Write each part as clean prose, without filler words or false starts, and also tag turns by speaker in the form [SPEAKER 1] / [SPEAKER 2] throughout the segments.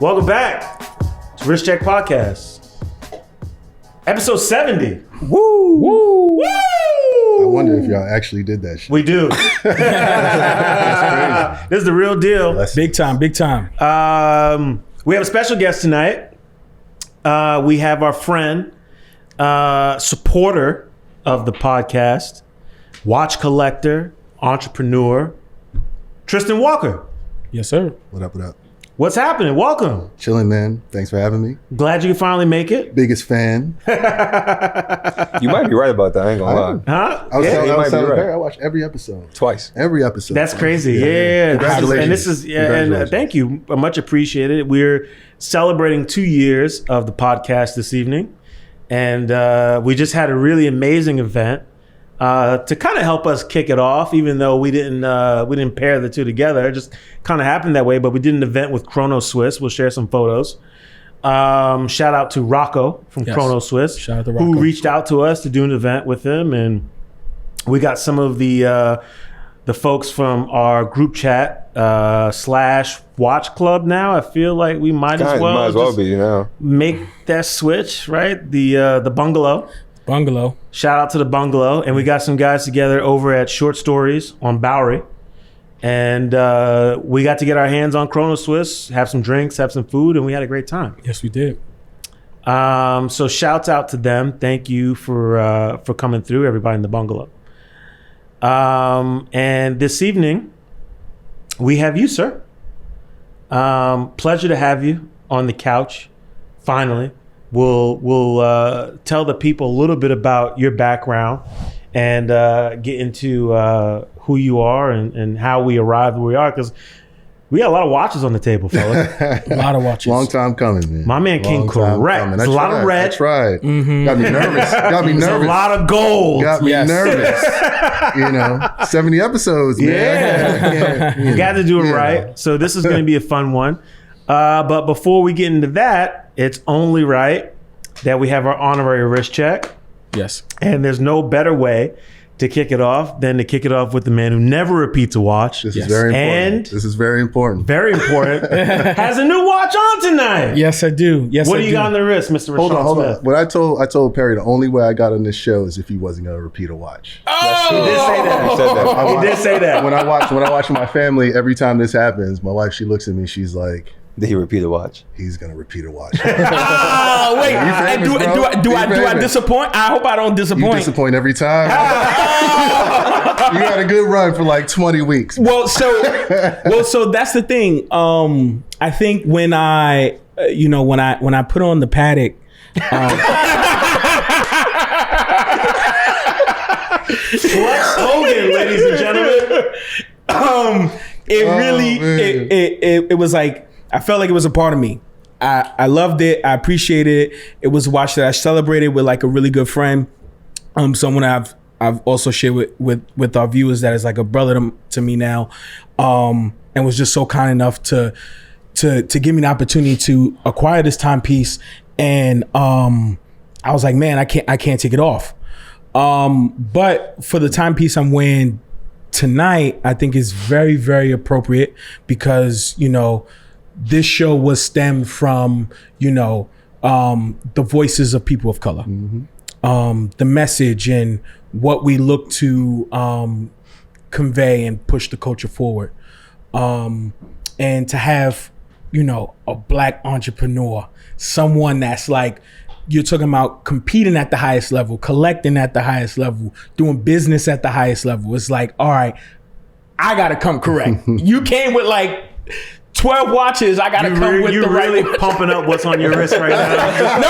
[SPEAKER 1] Welcome back to Wrist Check Podcast. Episode 70.
[SPEAKER 2] Woo! Woo!
[SPEAKER 1] Woo!
[SPEAKER 3] I wonder if y'all actually did that shit.
[SPEAKER 1] We do. This is the real deal.
[SPEAKER 2] Big time, big time.
[SPEAKER 1] We have a special guest tonight. We have our friend, supporter of the podcast, watch collector, entrepreneur, Tristan Walker.
[SPEAKER 2] Yes, sir.
[SPEAKER 3] What up, what up?
[SPEAKER 1] What's happening? Welcome.
[SPEAKER 3] Chilling, man. Thanks for having me.
[SPEAKER 1] Glad you could finally make it.
[SPEAKER 3] Biggest fan.
[SPEAKER 4] You might be right about that. I ain't gonna lie.
[SPEAKER 1] Huh?
[SPEAKER 3] I was
[SPEAKER 1] Yeah.
[SPEAKER 3] telling
[SPEAKER 4] right.
[SPEAKER 3] Perry, I watched every episode.
[SPEAKER 4] Twice.
[SPEAKER 3] Every episode.
[SPEAKER 1] That's crazy. Yeah.
[SPEAKER 3] Congratulations.
[SPEAKER 1] And this is and
[SPEAKER 3] Congratulations.
[SPEAKER 1] thank you. Much appreciated. We're celebrating 2 years of the podcast this evening. And we just had a really amazing event to kind of help us kick it off, even though we didn't pair the two together. It just kind of happened that way. But we did an event with Chrono Swiss. We'll share some photos. Shout out to Rocco from Chrono Swiss,
[SPEAKER 2] Shout out to Rocco.
[SPEAKER 1] who reached out to us to do an event with him, and we got some of the folks from our group chat / watch club. Now I feel like we might as well just
[SPEAKER 4] be, you know.
[SPEAKER 1] make that switch, right? The bungalow.
[SPEAKER 2] Bungalow.
[SPEAKER 1] Shout out to the bungalow, and we got some guys together over at Short Stories on Bowery, and we got to get our hands on Chrono Swiss, have some drinks, have some food, and we had a great time.
[SPEAKER 2] Yes, we did.
[SPEAKER 1] So shouts out to them. Thank you for coming through, everybody in the bungalow. And this evening, we have you, sir. Pleasure to have you on the couch. Finally, we'll tell the people a little bit about your background and get into who you are and how we arrived where we are, because we got a lot of watches on the table, fella.
[SPEAKER 2] A lot of watches.
[SPEAKER 3] Long time coming, man.
[SPEAKER 1] My man came correct. There's a lot of red.
[SPEAKER 3] I tried.
[SPEAKER 2] Mm-hmm.
[SPEAKER 3] Got me nervous. Got me
[SPEAKER 1] There's
[SPEAKER 3] nervous.
[SPEAKER 1] a lot of gold.
[SPEAKER 3] Got me
[SPEAKER 2] Yes.
[SPEAKER 3] nervous. 70 episodes, man.
[SPEAKER 1] Yeah. You got to do it right. So this is going to be a fun one. But before we get into that, it's only right that we have our honorary wrist check.
[SPEAKER 2] Yes.
[SPEAKER 1] And there's no better way to kick it off than to kick it off with the man who never repeats a watch.
[SPEAKER 3] This
[SPEAKER 2] Yes.
[SPEAKER 3] is very important.
[SPEAKER 1] And-
[SPEAKER 3] This is very important.
[SPEAKER 1] Very important. Has a new watch on tonight.
[SPEAKER 2] Yes, I do. Yes,
[SPEAKER 1] What
[SPEAKER 2] I
[SPEAKER 1] do you got on the wrist, Mr.
[SPEAKER 3] Hold
[SPEAKER 1] Rashawn
[SPEAKER 3] on.
[SPEAKER 1] Smith?
[SPEAKER 3] What I told Perry, the only way I got on this show is if he wasn't gonna repeat a watch.
[SPEAKER 1] He did say that.
[SPEAKER 4] You said that.
[SPEAKER 1] He did say that.
[SPEAKER 3] When I watch with my family, every time this happens, my wife, she looks at me, she's like,
[SPEAKER 4] Did he repeat a watch?
[SPEAKER 3] he's gonna repeat a watch.
[SPEAKER 2] Oh, wait.
[SPEAKER 3] famous,
[SPEAKER 2] do
[SPEAKER 3] bro.
[SPEAKER 2] I
[SPEAKER 3] famous.
[SPEAKER 2] disappoint? I hope I don't
[SPEAKER 3] You
[SPEAKER 2] disappoint.
[SPEAKER 3] disappoint every time. You had a good run for like 20 weeks.
[SPEAKER 2] Well, so that's the thing. I think when I put on the paddock,
[SPEAKER 1] Flex Hogan, ladies and gentlemen.
[SPEAKER 2] it was like, I felt like it was a part of me. I loved it. I appreciated it. It was a watch that I celebrated with like a really good friend. Someone I've also shared with our viewers that is like a brother to me now. And was just so kind enough to give me the opportunity to acquire this timepiece. And I was like, man, I can't take it off. But for the timepiece I'm wearing tonight, I think is very, very appropriate because, this show was stemmed from, the voices of people of color, the message and what we look to convey and push the culture forward. And to have, a Black entrepreneur, someone that's like, you're talking about competing at the highest level, collecting at the highest level, doing business at the highest level. It's like, all right, I got to come correct. You came with like 12 watches. I got to come with the right
[SPEAKER 1] really
[SPEAKER 2] one.
[SPEAKER 1] pumping up what's on your wrist right now.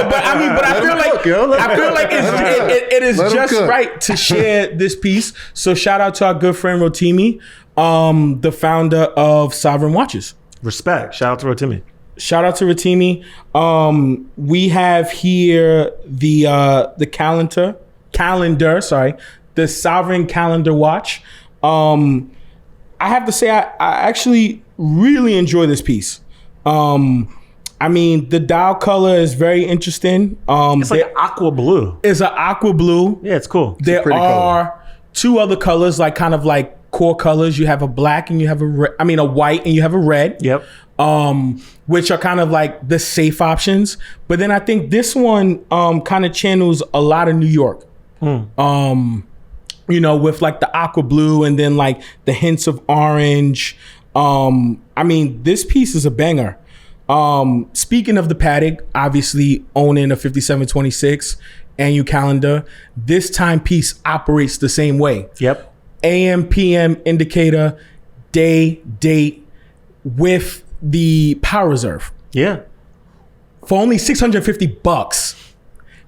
[SPEAKER 2] But I feel like it is just right to share this piece. So shout out to our good friend Rotimi, the founder of Sovereign Watches.
[SPEAKER 1] Respect. Shout out to Rotimi.
[SPEAKER 2] Shout out to Rotimi. We have here the calendar, the Sovereign calendar watch. I have to say, I actually really enjoy this piece. The dial color is very interesting.
[SPEAKER 1] It's like aqua blue.
[SPEAKER 2] It's an aqua blue.
[SPEAKER 1] Yeah, it's cool.
[SPEAKER 2] There
[SPEAKER 3] pretty
[SPEAKER 2] are two other colors, like kind of like core colors. You have a black and you have a white and you have a red.
[SPEAKER 1] Yep.
[SPEAKER 2] Which are kind of like the safe options. But then I think this one kind of channels a lot of New York. You know, with like the aqua blue and then like the hints of orange. I mean, this piece is a banger. Speaking of the paddock, obviously owning a 5726 annual calendar, this timepiece operates the same way.
[SPEAKER 1] Yep.
[SPEAKER 2] AM, PM indicator, day, date with the power reserve.
[SPEAKER 1] Yeah.
[SPEAKER 2] For only $650,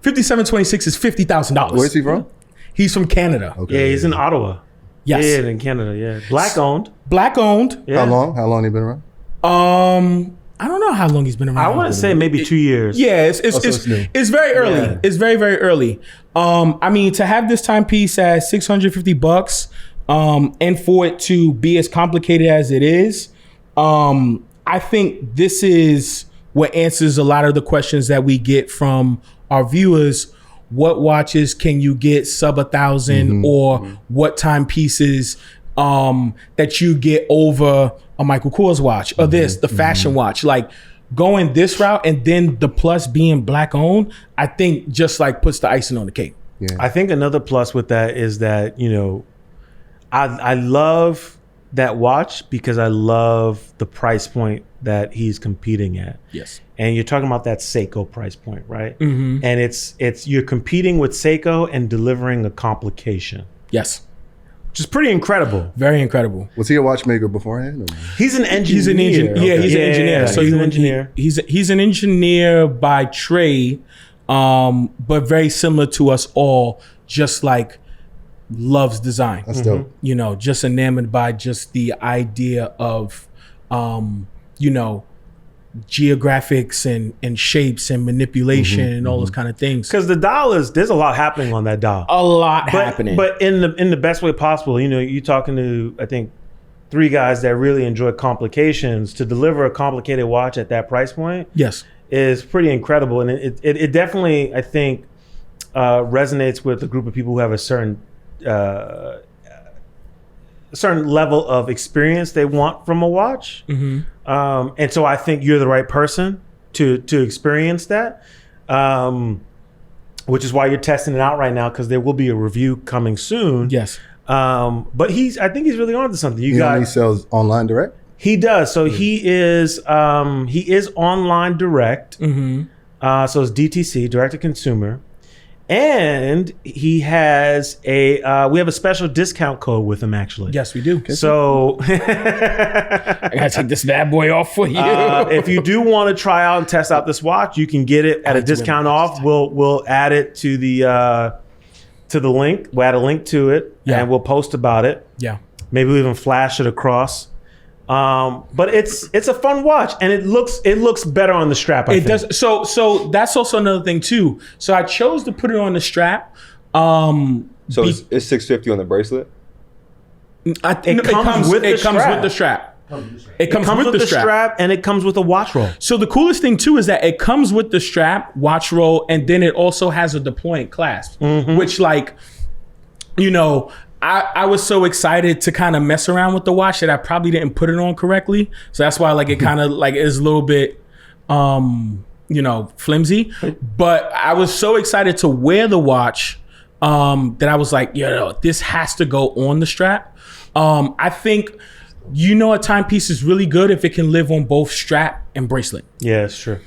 [SPEAKER 2] 5726 is $50,000.
[SPEAKER 3] Where's he from?
[SPEAKER 2] He's from Canada.
[SPEAKER 3] Okay.
[SPEAKER 1] Yeah, he's in Ottawa.
[SPEAKER 2] Yes.
[SPEAKER 1] Yeah, in Canada, yeah. Black owned.
[SPEAKER 2] Black owned.
[SPEAKER 1] Yeah.
[SPEAKER 3] How long he been around?
[SPEAKER 2] I don't know how long he's been around.
[SPEAKER 1] I want to say maybe 2 years.
[SPEAKER 2] Yeah, it's
[SPEAKER 3] new.
[SPEAKER 2] it's very early.
[SPEAKER 1] Yeah.
[SPEAKER 2] It's very, very early. I mean, to have this timepiece at $650, and for it to be as complicated as it is, I think this is what answers a lot of the questions that we get from our viewers. What watches can you get sub 1,000, or what timepieces that you get over a Michael Kors watch, or the fashion watch? Like, going this route and then the plus being black owned, I think just like puts the icing on the cake.
[SPEAKER 3] Yeah.
[SPEAKER 1] I think another plus with that is that, you know, I love that watch because I love the price point that he's competing at.
[SPEAKER 2] Yes.
[SPEAKER 1] And you're talking about that Seiko price point, right? And it's you're competing with Seiko and delivering a complication,
[SPEAKER 2] Yes.
[SPEAKER 1] which is pretty incredible.
[SPEAKER 2] Very incredible.
[SPEAKER 3] Was he a watchmaker beforehand? Or?
[SPEAKER 1] He's an engineer.
[SPEAKER 2] He's an engineer. Yeah, he's an engineer. So
[SPEAKER 1] he's an engineer.
[SPEAKER 2] He's an engineer by trade, but very similar to us all, just like loves design.
[SPEAKER 3] That's dope.
[SPEAKER 2] You know, just enamored by just the idea of, you know, geographics and shapes and manipulation and all those kind of things.
[SPEAKER 1] Because the dial there's a lot happening on that dial.
[SPEAKER 2] A lot happening.
[SPEAKER 1] But in the best way possible. You know, you're talking to, I think, 3 guys that really enjoy complications. To deliver a complicated watch at that price point
[SPEAKER 2] Yes.
[SPEAKER 1] is pretty incredible. And it definitely, I think, resonates with a group of people who have a certain level of experience they want from a watch. And so I think you're the right person to experience that, which is why you're testing it out right now, because there will be a review coming soon.
[SPEAKER 2] Yes.
[SPEAKER 1] But I think he's really onto something.
[SPEAKER 3] He only sells online direct?
[SPEAKER 1] He does. So he is online direct. So it's DTC, direct to consumer. And he has we have a special discount code with him, actually.
[SPEAKER 2] Yes, we do.
[SPEAKER 1] So
[SPEAKER 2] I gotta take this bad boy off for you.
[SPEAKER 1] if you do want to try out and test out this watch, you can get it at a discount off. We'll add it to the link. We'll add a link to it, and we'll post about it.
[SPEAKER 2] Yeah.
[SPEAKER 1] Maybe we'll even flash it across. But it's a fun watch, and it looks better on the strap. I think.
[SPEAKER 2] Does. So that's also another thing too. So I chose to put it on the strap.
[SPEAKER 4] So it's $650 on the bracelet?
[SPEAKER 1] It comes with the strap.
[SPEAKER 2] It comes with the strap,
[SPEAKER 1] and it comes with a watch roll.
[SPEAKER 2] So the coolest thing too is that it comes with the strap, watch roll, and then it also has a deploying clasp, which, like, you know, I was so excited to kind of mess around with the watch that I probably didn't put it on correctly. So that's why, like, it kind of like is a little bit, you know, flimsy. But I was so excited to wear the watch that I was like, yo, this has to go on the strap. I think, you know, a timepiece is really good if it can live on both strap and bracelet.
[SPEAKER 1] Yeah, it's true.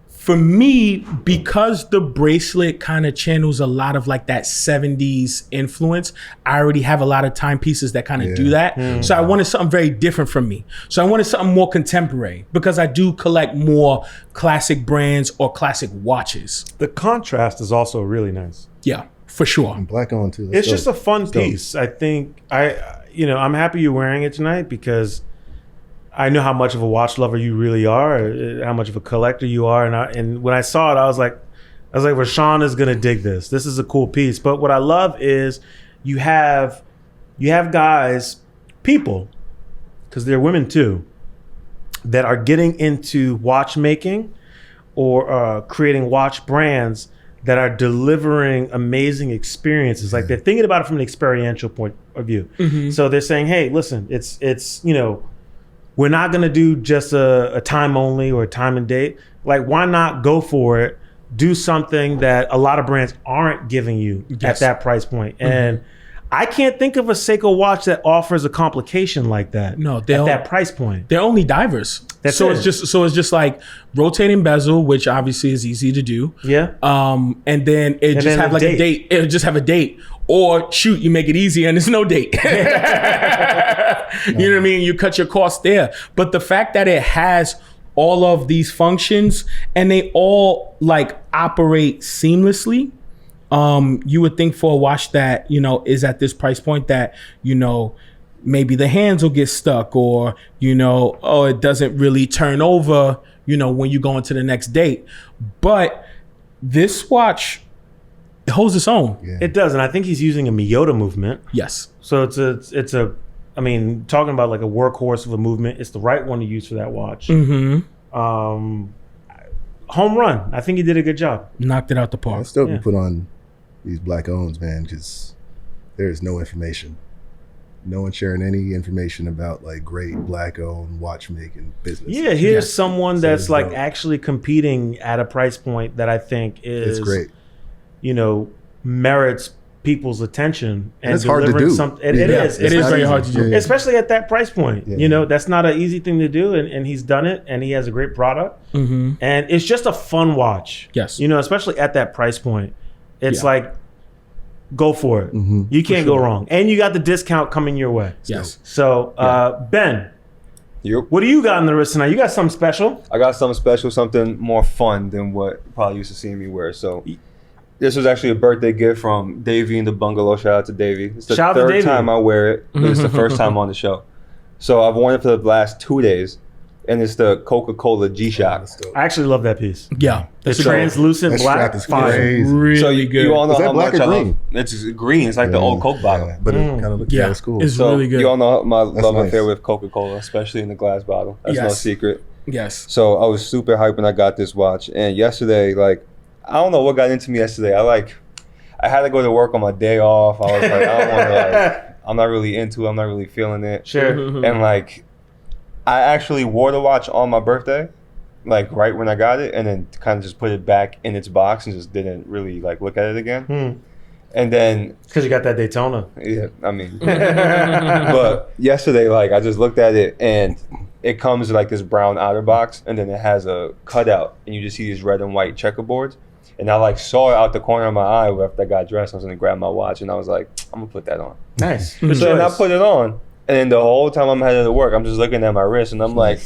[SPEAKER 2] For me, because the bracelet kind of channels a lot of like that 70s influence, I already have a lot of timepieces that kind of do that. So I wanted something very different from me. So I wanted something more contemporary, because I do collect more classic brands or classic watches.
[SPEAKER 1] The contrast is also really nice.
[SPEAKER 2] Yeah, for sure.
[SPEAKER 3] And black on too.
[SPEAKER 1] It's just a fun piece. I think I'm happy you're wearing it tonight, because I know how much of a watch lover you really are, how much of a collector you are, and when I saw it, I was like, Rashawn is gonna dig this. This is a cool piece. But what I love is you have guys, people, because they're women too, that are getting into watchmaking or creating watch brands that are delivering amazing experiences. Like they're thinking about it from an experiential point of view. So they're saying, hey, listen, it's we're not going to do just a time only or a time and date. Like, why not go for it? Do something that a lot of brands aren't giving you at that price point. And I can't think of a Seiko watch that offers a complication like that.
[SPEAKER 2] No,
[SPEAKER 1] at that price point.
[SPEAKER 2] They're only divers. It's just like rotating bezel, which obviously is easy to do.
[SPEAKER 1] Yeah.
[SPEAKER 2] And then it just have like a date. It'll just have a date. Or shoot, you make it easy and there's no date. You know what I mean? You cut your costs there. But the fact that it has all of these functions and they all like operate seamlessly. You would think for a watch that, is at this price point that, maybe the hands will get stuck or, it doesn't really turn over, when you go into the next date. But this watch, it holds its own.
[SPEAKER 3] Yeah.
[SPEAKER 1] It does. And I think he's using a Miyota movement.
[SPEAKER 2] Yes.
[SPEAKER 1] So it's talking about like a workhorse of a movement, it's the right one to use for that watch. Home run. I think he did a good job.
[SPEAKER 2] Knocked it out the
[SPEAKER 3] I
[SPEAKER 2] park.
[SPEAKER 3] still be put on these black owns, man, because there is no information. No one sharing any information about like great black owned watchmaking business.
[SPEAKER 1] Yeah, here's someone that's like
[SPEAKER 3] dope.
[SPEAKER 1] actually competing at a price point that I think is
[SPEAKER 3] It's great.
[SPEAKER 1] Merits people's attention and
[SPEAKER 3] it's hard to
[SPEAKER 1] delivering
[SPEAKER 3] do.
[SPEAKER 1] something. It
[SPEAKER 2] Yeah.
[SPEAKER 1] is.
[SPEAKER 2] It is very hard to do.
[SPEAKER 3] Yeah.
[SPEAKER 1] Especially at that price point.
[SPEAKER 3] Yeah.
[SPEAKER 1] That's not an easy thing to do, and he's done it, and he has a great product. And it's just a fun watch.
[SPEAKER 2] Yes.
[SPEAKER 1] Especially at that price point. It's
[SPEAKER 2] Yeah.
[SPEAKER 1] like, go for it. You can't go wrong. And you got the discount coming your way.
[SPEAKER 2] Yes.
[SPEAKER 1] So, Ben,
[SPEAKER 4] Yep.
[SPEAKER 1] what do you got on the wrist tonight? You got something special?
[SPEAKER 4] I got something special, something more fun than what you probably used to see me wear. So this was actually a birthday gift from Davey in the bungalow. Shout out to Davey. It's the
[SPEAKER 1] Shout out to
[SPEAKER 4] third
[SPEAKER 1] Davey.
[SPEAKER 4] time I wear it, but it's the first time on the show. So I've worn it for the last 2 days, and it's the Coca-Cola G-Shock.
[SPEAKER 1] I actually love that piece.
[SPEAKER 2] Yeah.
[SPEAKER 1] The
[SPEAKER 2] That's
[SPEAKER 1] translucent
[SPEAKER 3] That
[SPEAKER 1] black.
[SPEAKER 3] strap is
[SPEAKER 1] fire.
[SPEAKER 3] crazy.
[SPEAKER 2] really
[SPEAKER 4] So
[SPEAKER 2] good.
[SPEAKER 4] you all know
[SPEAKER 3] Is that
[SPEAKER 4] how
[SPEAKER 3] black
[SPEAKER 4] much
[SPEAKER 3] or
[SPEAKER 4] I love.
[SPEAKER 3] green?
[SPEAKER 4] It's green. It's like the old Coke bottle.
[SPEAKER 3] Yeah, but it kind of looks
[SPEAKER 2] yeah,
[SPEAKER 3] it's cool.
[SPEAKER 2] it's
[SPEAKER 4] So
[SPEAKER 2] really good.
[SPEAKER 4] you all know my love
[SPEAKER 3] nice.
[SPEAKER 4] affair with Coca-Cola, especially in the glass bottle. That's no
[SPEAKER 2] Yes.
[SPEAKER 4] secret.
[SPEAKER 2] Yes.
[SPEAKER 4] So I was super hyped when I got this watch. And yesterday, like, I don't know what got into me yesterday. I had to go to work on my day off. I was like, I don't want to, I'm not really into it. I'm not really feeling it.
[SPEAKER 1] Sure.
[SPEAKER 4] And like, I actually wore the watch on my birthday, like right when I got it, and then kind of just put it back in its box and just didn't really like look at it again. And then,
[SPEAKER 1] Because you got that Daytona.
[SPEAKER 4] yeah, I mean, but yesterday, like, I just looked at it and it comes in like this brown outer box, and then it has a cutout, and you just see these red and white checkerboards. And I like saw it out the corner of my eye after I got dressed. I was gonna grab my watch, and I was like, I'm gonna put that on.
[SPEAKER 1] Nice.
[SPEAKER 4] So then I put it on, and then the whole time I'm headed to work, I'm just looking at my wrist, and I'm like,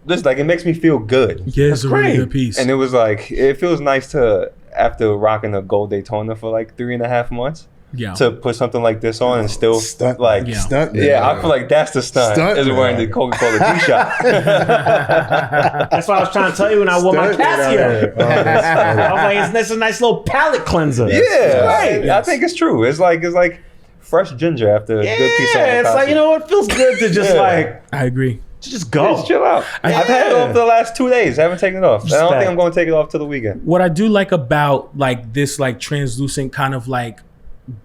[SPEAKER 4] just like it makes me feel good.
[SPEAKER 2] Yeah, it's a really
[SPEAKER 1] great.
[SPEAKER 2] good piece.
[SPEAKER 4] And it was like, it feels nice to, after rocking a gold Daytona for like 3.5 months,
[SPEAKER 2] yeah.
[SPEAKER 4] to put something like this on and still
[SPEAKER 3] Stunt,
[SPEAKER 4] like,
[SPEAKER 2] Yeah.
[SPEAKER 3] stunt.
[SPEAKER 4] yeah, I feel like that's the stunt.
[SPEAKER 3] Stunt
[SPEAKER 4] Is wearing
[SPEAKER 3] man.
[SPEAKER 4] the Coca-Cola G-Shock.
[SPEAKER 1] That's what I was trying to tell you when I wore my
[SPEAKER 3] Stunt it out there.
[SPEAKER 1] Casio.
[SPEAKER 3] Oh, that's funny.
[SPEAKER 1] I was like, it's a nice little palate cleanser.
[SPEAKER 4] Yeah,
[SPEAKER 1] Right.
[SPEAKER 4] I think it's true. It's like fresh ginger after a good piece of
[SPEAKER 1] Yeah, it's like, it feels good to just
[SPEAKER 4] Yeah.
[SPEAKER 2] I agree.
[SPEAKER 1] to just go.
[SPEAKER 4] Just chill out. I've had it off for the last 2 days. I haven't taken it off. I don't
[SPEAKER 1] Respect.
[SPEAKER 4] think I'm going to take it off till the weekend.
[SPEAKER 2] What I do like about like this like translucent kind of like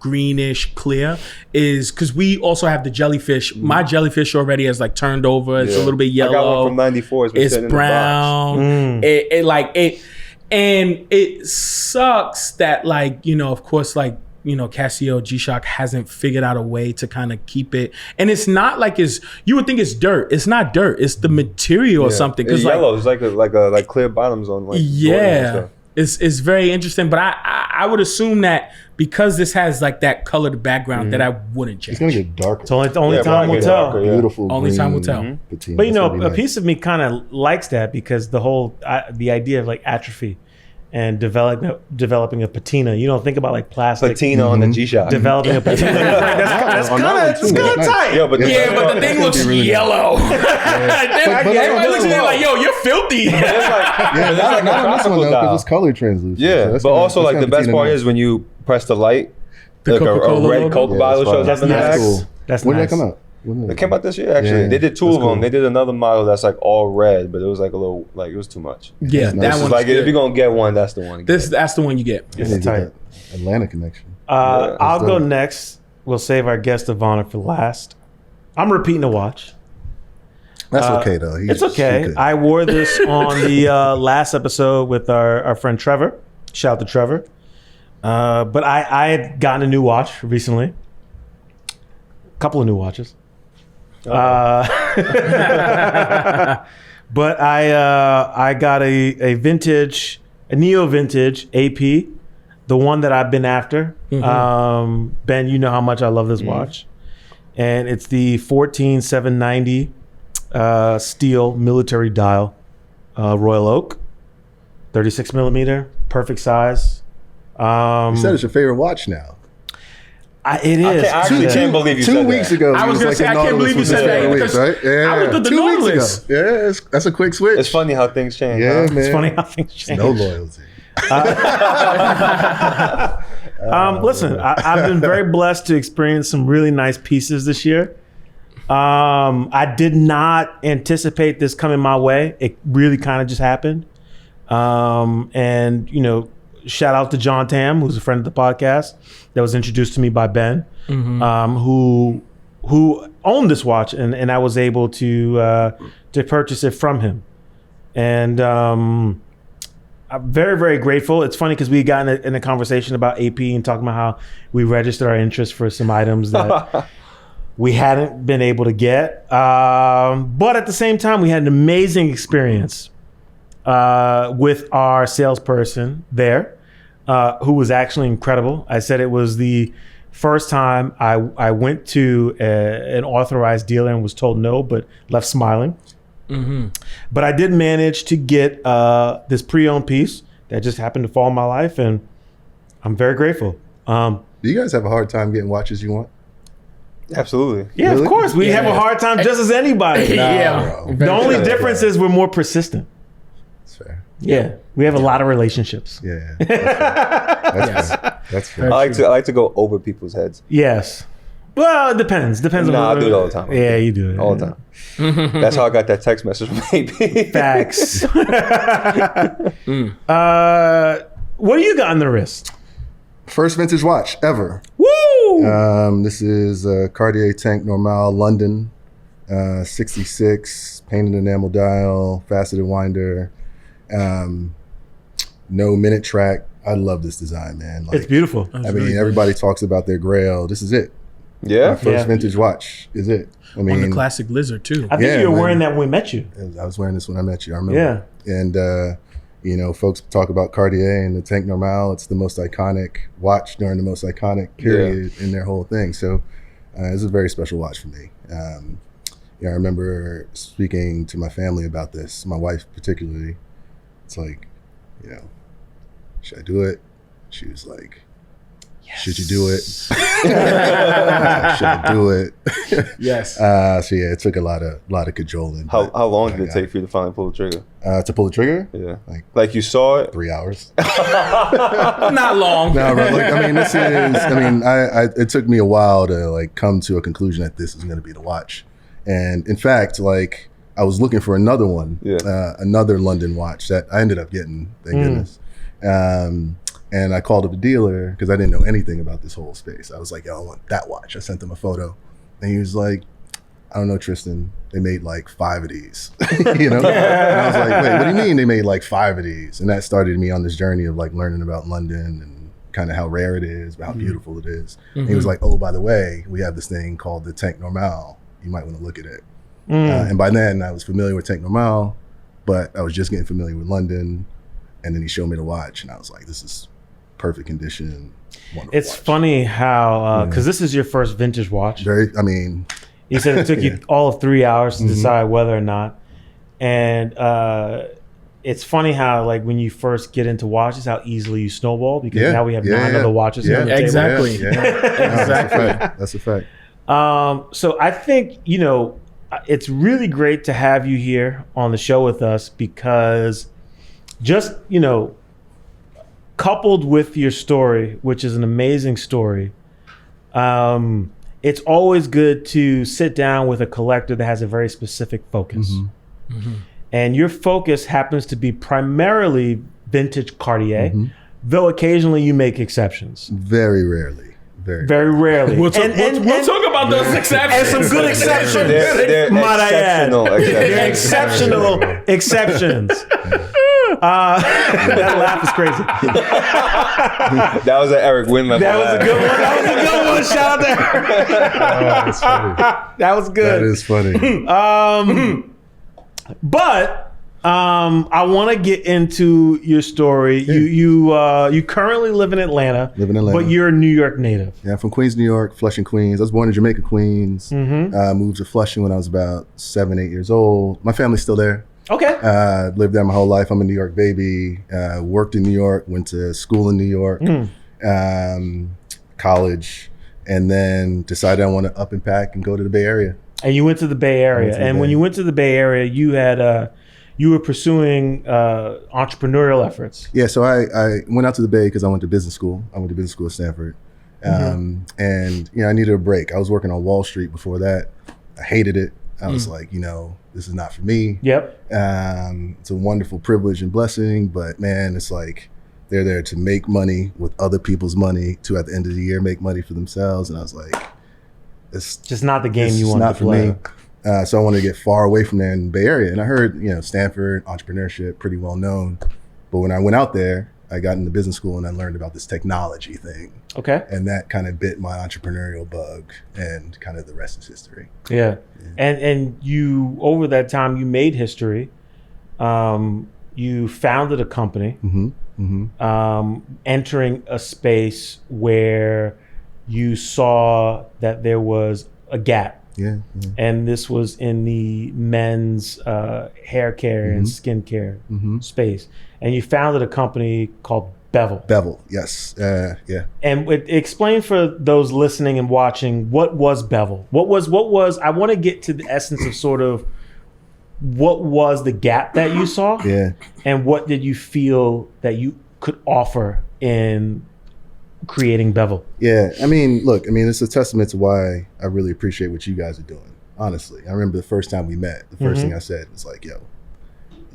[SPEAKER 2] greenish clear is because we also have the jellyfish. My jellyfish already has like turned over. It's a
[SPEAKER 4] Yeah.
[SPEAKER 2] little bit
[SPEAKER 4] I got one
[SPEAKER 2] yellow.
[SPEAKER 4] from 94. It's been
[SPEAKER 2] It's
[SPEAKER 4] sitting in the box.
[SPEAKER 2] brown. And it sucks that like, of course, like, Casio G-Shock hasn't figured out a way to kind of keep it. And it's not like you would think it's dirt. It's not dirt. It's the material or something.
[SPEAKER 4] It's
[SPEAKER 2] 'Cause, like,
[SPEAKER 4] yellow. It's like clear bottoms on like Jordan and
[SPEAKER 2] yeah,
[SPEAKER 4] stuff.
[SPEAKER 2] it's very interesting. But I would assume that because this has like that colored background that I wouldn't change.
[SPEAKER 3] It's gonna get darker.
[SPEAKER 1] It's only
[SPEAKER 4] Yeah,
[SPEAKER 1] time
[SPEAKER 4] probably
[SPEAKER 1] will
[SPEAKER 4] get
[SPEAKER 1] tell.
[SPEAKER 4] darker, yeah.
[SPEAKER 3] Beautiful.
[SPEAKER 2] Only time will
[SPEAKER 3] green
[SPEAKER 2] tell.
[SPEAKER 3] patina.
[SPEAKER 1] But
[SPEAKER 3] It's gonna be
[SPEAKER 1] a
[SPEAKER 3] nice.
[SPEAKER 1] piece of me kind of likes that because the whole the idea of like atrophy and developing a patina. You don't think about like plastic
[SPEAKER 4] Patina on the G-Shock.
[SPEAKER 1] developing a patina. That's
[SPEAKER 3] On that
[SPEAKER 1] kind
[SPEAKER 3] one
[SPEAKER 1] of
[SPEAKER 3] too, that's nice.
[SPEAKER 1] tight.
[SPEAKER 4] Yo, but
[SPEAKER 2] Yeah, but the thing
[SPEAKER 3] It's
[SPEAKER 2] looks
[SPEAKER 3] gonna be really
[SPEAKER 2] yellow. Everybody
[SPEAKER 3] on
[SPEAKER 2] looks
[SPEAKER 3] this
[SPEAKER 2] at it
[SPEAKER 3] one-
[SPEAKER 2] like, yo, you're filthy.
[SPEAKER 3] Yeah, not on this one though, because it's color translucent.
[SPEAKER 4] Yeah,
[SPEAKER 3] So that's
[SPEAKER 4] but
[SPEAKER 3] gonna-
[SPEAKER 4] also
[SPEAKER 3] that's
[SPEAKER 4] like the
[SPEAKER 3] gonna
[SPEAKER 4] best
[SPEAKER 3] patina
[SPEAKER 4] part
[SPEAKER 3] nice.
[SPEAKER 4] is when you press the light,
[SPEAKER 2] The
[SPEAKER 4] like a
[SPEAKER 2] Coca-Cola
[SPEAKER 4] red
[SPEAKER 2] logo?
[SPEAKER 4] Coke
[SPEAKER 3] Yeah,
[SPEAKER 4] bottle
[SPEAKER 3] that's
[SPEAKER 4] shows
[SPEAKER 3] fine.
[SPEAKER 4] up in the
[SPEAKER 3] That's
[SPEAKER 4] back.
[SPEAKER 3] cool.
[SPEAKER 1] That's
[SPEAKER 3] When
[SPEAKER 1] nice.
[SPEAKER 3] did that come out? When
[SPEAKER 4] It came out this year, actually.
[SPEAKER 3] Yeah,
[SPEAKER 4] They did two
[SPEAKER 3] that's
[SPEAKER 4] of them.
[SPEAKER 3] cool.
[SPEAKER 4] They did another model that's like all red, but it was like a little, like it was too much.
[SPEAKER 2] Yeah,
[SPEAKER 3] This
[SPEAKER 2] that
[SPEAKER 3] is
[SPEAKER 2] one's
[SPEAKER 4] Like if
[SPEAKER 2] good.
[SPEAKER 4] you're gonna get one, that's the one. to get.
[SPEAKER 2] That's the one you get.
[SPEAKER 3] I need to get
[SPEAKER 1] tight.
[SPEAKER 3] that Atlanta connection.
[SPEAKER 1] I'll go
[SPEAKER 3] dope.
[SPEAKER 1] next. We'll save our guest of honor for last. I'm repeating the watch.
[SPEAKER 3] That's okay though.
[SPEAKER 1] It's okay. I wore this on the last episode with our friend Trevor. Shout out to Trevor. But I had gotten a new watch recently. A couple of new watches. But I got a vintage, a neo vintage AP, the one that I've been after. Ben, you know how much I love this watch, and it's the 14790 steel military dial, Royal Oak, 36 millimeter, perfect size.
[SPEAKER 3] You said it's your favorite watch now.
[SPEAKER 1] It is.
[SPEAKER 4] I actually can't believe you said
[SPEAKER 3] 2 weeks
[SPEAKER 4] that.
[SPEAKER 3] ago.
[SPEAKER 2] I
[SPEAKER 3] you
[SPEAKER 2] was gonna
[SPEAKER 3] like
[SPEAKER 2] say,
[SPEAKER 3] the
[SPEAKER 2] I can't
[SPEAKER 3] Nautilus
[SPEAKER 2] believe you
[SPEAKER 3] was
[SPEAKER 2] said
[SPEAKER 3] just
[SPEAKER 2] that,
[SPEAKER 3] a
[SPEAKER 2] because
[SPEAKER 3] right? Yeah,
[SPEAKER 2] I was with the
[SPEAKER 3] 2 weeks
[SPEAKER 2] Nautilus.
[SPEAKER 3] ago. Yeah, that's a quick switch.
[SPEAKER 4] It's funny how things change.
[SPEAKER 3] Yeah,
[SPEAKER 4] huh?
[SPEAKER 3] man.
[SPEAKER 1] It's funny how things change.
[SPEAKER 3] No loyalty.
[SPEAKER 1] Listen, I've been very blessed to experience some really nice pieces this year. I did not anticipate this coming my way. It really kind of just happened. And, you know, shout out to John Tam, who's a friend of the podcast, that was introduced to me by Ben, who owned this watch, and I was able to purchase it from him. And I'm very, very grateful. It's funny because we got in a conversation about AP and talking about how we registered our interest for some items that we hadn't been able to get. But at the same time, we had an amazing experience with our salesperson there, who was actually incredible. I said it was the first time I went to an authorized dealer and was told no, but left smiling. But I did manage to get this pre-owned piece that just happened to fall in my life, and I'm very grateful.
[SPEAKER 3] Do you guys have a hard time getting watches you want?
[SPEAKER 4] Absolutely.
[SPEAKER 1] Yeah,
[SPEAKER 3] Really?
[SPEAKER 1] of course. We have a hard time just as anybody.
[SPEAKER 2] Yeah.
[SPEAKER 3] bro.
[SPEAKER 1] The only difference is we're more persistent.
[SPEAKER 3] That's fair.
[SPEAKER 1] Yeah. We have a lot of relationships.
[SPEAKER 3] Yeah. That's fair. That's fair.
[SPEAKER 4] I like to go over people's heads
[SPEAKER 1] Yes. Well, it depends. Depends
[SPEAKER 4] Nah,
[SPEAKER 1] on
[SPEAKER 4] I do it all the time.
[SPEAKER 1] Yeah, you do it.
[SPEAKER 4] all the time. That's how I got that text message from AP.
[SPEAKER 1] Facts. What do you got on the wrist?
[SPEAKER 3] First vintage watch ever.
[SPEAKER 1] Woo!
[SPEAKER 3] This is a Cartier Tank Normale London, 66, painted enamel dial, faceted winder, no minute track. I love this design, man. Like,
[SPEAKER 1] It's beautiful.
[SPEAKER 3] I mean, everybody talks about their Grail. This is it. My
[SPEAKER 4] Yeah.
[SPEAKER 3] first vintage watch is it. I
[SPEAKER 2] On
[SPEAKER 3] mean,
[SPEAKER 2] the classic Lizard too.
[SPEAKER 1] I think
[SPEAKER 3] Yeah,
[SPEAKER 1] you were
[SPEAKER 3] man.
[SPEAKER 1] wearing that when we met you.
[SPEAKER 3] I was wearing this when I met you. I remember.
[SPEAKER 1] Yeah.
[SPEAKER 3] And, you know, folks talk about Cartier and the Tank Normale. It's the most iconic watch during the most iconic period in their whole thing. So it's a very special watch for me. Yeah, I remember speaking to my family about this, my wife particularly. It's like, you know, should I do it? She was like, should you do it? Should I do it?
[SPEAKER 2] Yes.
[SPEAKER 3] So yeah, it took a lot of cajoling.
[SPEAKER 4] How
[SPEAKER 3] but
[SPEAKER 4] long
[SPEAKER 3] I
[SPEAKER 4] did it
[SPEAKER 3] got
[SPEAKER 4] take for you to finally pull the trigger?
[SPEAKER 3] to pull the trigger?
[SPEAKER 4] Yeah.
[SPEAKER 3] Like
[SPEAKER 4] Like you saw it.
[SPEAKER 3] 3 hours.
[SPEAKER 2] Not long.
[SPEAKER 3] No, bro, like, I mean, this is. I mean, it took me a while to like come to a conclusion that this is going to be the watch, and in fact, like I was looking for another one, another London watch that I ended up getting. Thank goodness. And I called up a dealer because I didn't know anything about this whole space. I was like, yo, I want that watch. I sent him a photo, and he was like, I don't know, Tristan. They made like 5 of these, you know? And I was like, wait, what do you mean they made like 5 of these? And that started me on this journey of like learning about London and kind of how rare it is, but how beautiful it is. And he was like, oh, by the way, we have this thing called the Tank Normale. You might want to look at it. And by then I was familiar with Tank Normale, but I was just getting familiar with London. And then he showed me the watch and I was like, this is perfect condition. Wonderful
[SPEAKER 1] It's
[SPEAKER 3] watch.
[SPEAKER 1] funny how, because this is your first vintage watch.
[SPEAKER 3] Very, I mean,
[SPEAKER 1] You said it took you all of 3 hours to decide whether or not. And it's funny how, like, when you first get into watches, how easily you snowball because now we have 9 other watches here on the table.
[SPEAKER 2] Exactly.
[SPEAKER 3] Exactly. That's a fact.
[SPEAKER 1] So I think, you know, it's really great to have you here on the show with us because just, you know, coupled with your story, which is an amazing story, it's always good to sit down with a collector that has a very specific focus. And your focus happens to be primarily vintage Cartier, though occasionally you make exceptions.
[SPEAKER 3] Very rarely.
[SPEAKER 1] Very rarely.
[SPEAKER 2] We'll talk about those exceptions.
[SPEAKER 1] And some good exceptions.
[SPEAKER 4] They're
[SPEAKER 1] Might I add. They're
[SPEAKER 4] exceptional
[SPEAKER 1] exceptional exceptions. That laugh is crazy.
[SPEAKER 4] That was an Eric Winland.
[SPEAKER 1] That was a good one. That was a good one. Shout out to Eric.
[SPEAKER 3] That's funny.
[SPEAKER 1] That was good.
[SPEAKER 3] That is funny.
[SPEAKER 1] But I want to get into your story.
[SPEAKER 3] Yeah.
[SPEAKER 1] You currently live in Atlanta.
[SPEAKER 3] Live in Atlanta.
[SPEAKER 1] But you're a New York native.
[SPEAKER 3] Yeah, I'm from Queens, New York, Flushing, Queens. I was born in Jamaica, Queens. Moved to Flushing when I was about 7, 8 years old. My family's still there.
[SPEAKER 1] Okay.
[SPEAKER 3] Lived there my whole life. I'm a New York baby. Worked in New York. Went to school in New York. College. And then decided I want to up and pack and go to the Bay Area.
[SPEAKER 1] And you went to the Bay Area. And when you went to the Bay Area, you had you were pursuing entrepreneurial efforts.
[SPEAKER 3] Yeah, so I went out to the Bay because I went to business school. I went to business school at Stanford. And I needed a break. I was working on Wall Street before that. I hated it. I was like, this is not for me.
[SPEAKER 1] Yep.
[SPEAKER 3] It's a wonderful privilege and blessing, but man, it's like they're there to make money with other people's money to at the end of the year make money for themselves. And I was like, it's
[SPEAKER 1] just not the game you
[SPEAKER 3] it's
[SPEAKER 1] wanted
[SPEAKER 3] not
[SPEAKER 1] to
[SPEAKER 3] for
[SPEAKER 1] play.
[SPEAKER 3] me. So I wanted to get far away from there in the Bay Area. And I heard, Stanford, entrepreneurship, pretty well known. But when I went out there, I got into business school and I learned about this technology thing.
[SPEAKER 1] Okay.
[SPEAKER 3] And that kind of bit my entrepreneurial bug, and kind of the rest is history.
[SPEAKER 1] Yeah. And you, over that time, you made history. You founded a company, entering a space where you saw that there was a gap.
[SPEAKER 3] Yeah.
[SPEAKER 1] And this was in the men's hair care and skin care space. And you founded a company called Bevel.
[SPEAKER 3] Bevel, yes. Yeah.
[SPEAKER 1] And explain for those listening and watching, what was Bevel? What was, I want to get to the essence of sort of what was the gap that you saw?
[SPEAKER 3] Yeah.
[SPEAKER 1] And what did you feel that you could offer in creating Bevel?
[SPEAKER 3] Yeah, it's a testament to why I really appreciate what you guys are doing. Honestly, I remember the first time we met, the first thing I said was like, yo,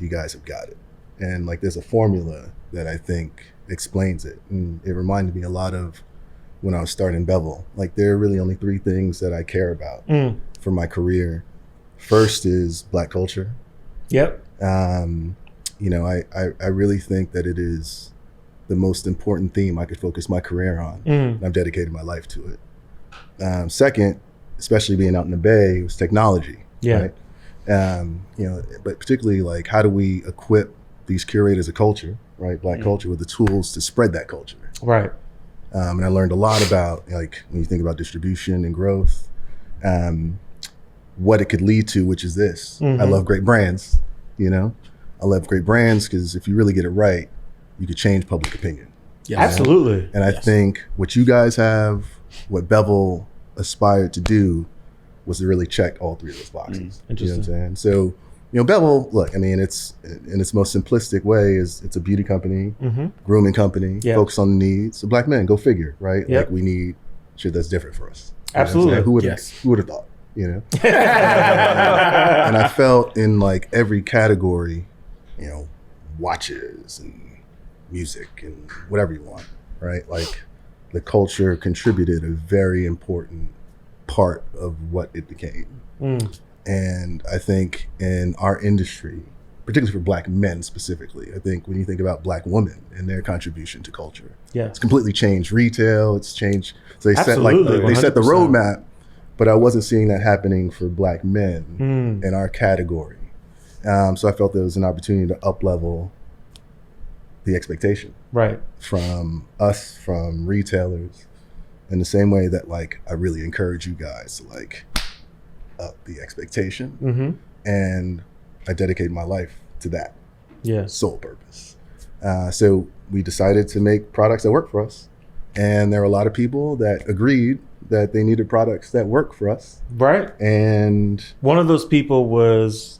[SPEAKER 3] you guys have got it. And like, there's a formula that I think explains it. And it reminded me a lot of when I was starting Bevel. Like, there are really only 3 things that I care about for my career. First is Black culture.
[SPEAKER 1] Yep.
[SPEAKER 3] I really think that it is the most important theme I could focus my career on. And I've dedicated my life to it. Second, especially being out in the Bay, was technology.
[SPEAKER 1] Yeah.
[SPEAKER 3] Right? But particularly, like, how do we equip these curators of culture, right, Black culture, with the tools to spread that culture?
[SPEAKER 1] Right.
[SPEAKER 3] And I learned a lot about, like, when you think about distribution and growth, what it could lead to, which is this. I love great brands, I love great brands because if you really get it right, you could change public opinion.
[SPEAKER 1] Yeah, absolutely.
[SPEAKER 3] And I think what you guys have, what Bevel aspired to do, was to really check all 3 of those boxes. You know what I'm saying? So, Bevel, look, it's in its most simplistic way, it's a beauty company, grooming company, focused on the needs of Black men. Go figure, right?
[SPEAKER 1] Yep.
[SPEAKER 3] Like, we need shit that's different for us.
[SPEAKER 1] Absolutely.
[SPEAKER 3] Who would have thought? And I felt in like every category, watches and music and whatever you want, right? Like, the culture contributed a very important part of what it became. And I think in our industry, particularly for Black men specifically, I think when you think about Black women and their contribution to culture, it's completely changed retail. It's changed. So they set the roadmap, but I wasn't seeing that happening for Black men in our category. So I felt there was an opportunity to up-level the expectation,
[SPEAKER 1] right,
[SPEAKER 3] from us, from retailers, in the same way that, like, I really encourage you guys to, like, up the expectation. And I dedicated my life to that sole purpose. So we decided to make products that work for us, and there were a lot of people that agreed that they needed products that work for us.
[SPEAKER 1] Right.
[SPEAKER 3] And
[SPEAKER 1] one of those people was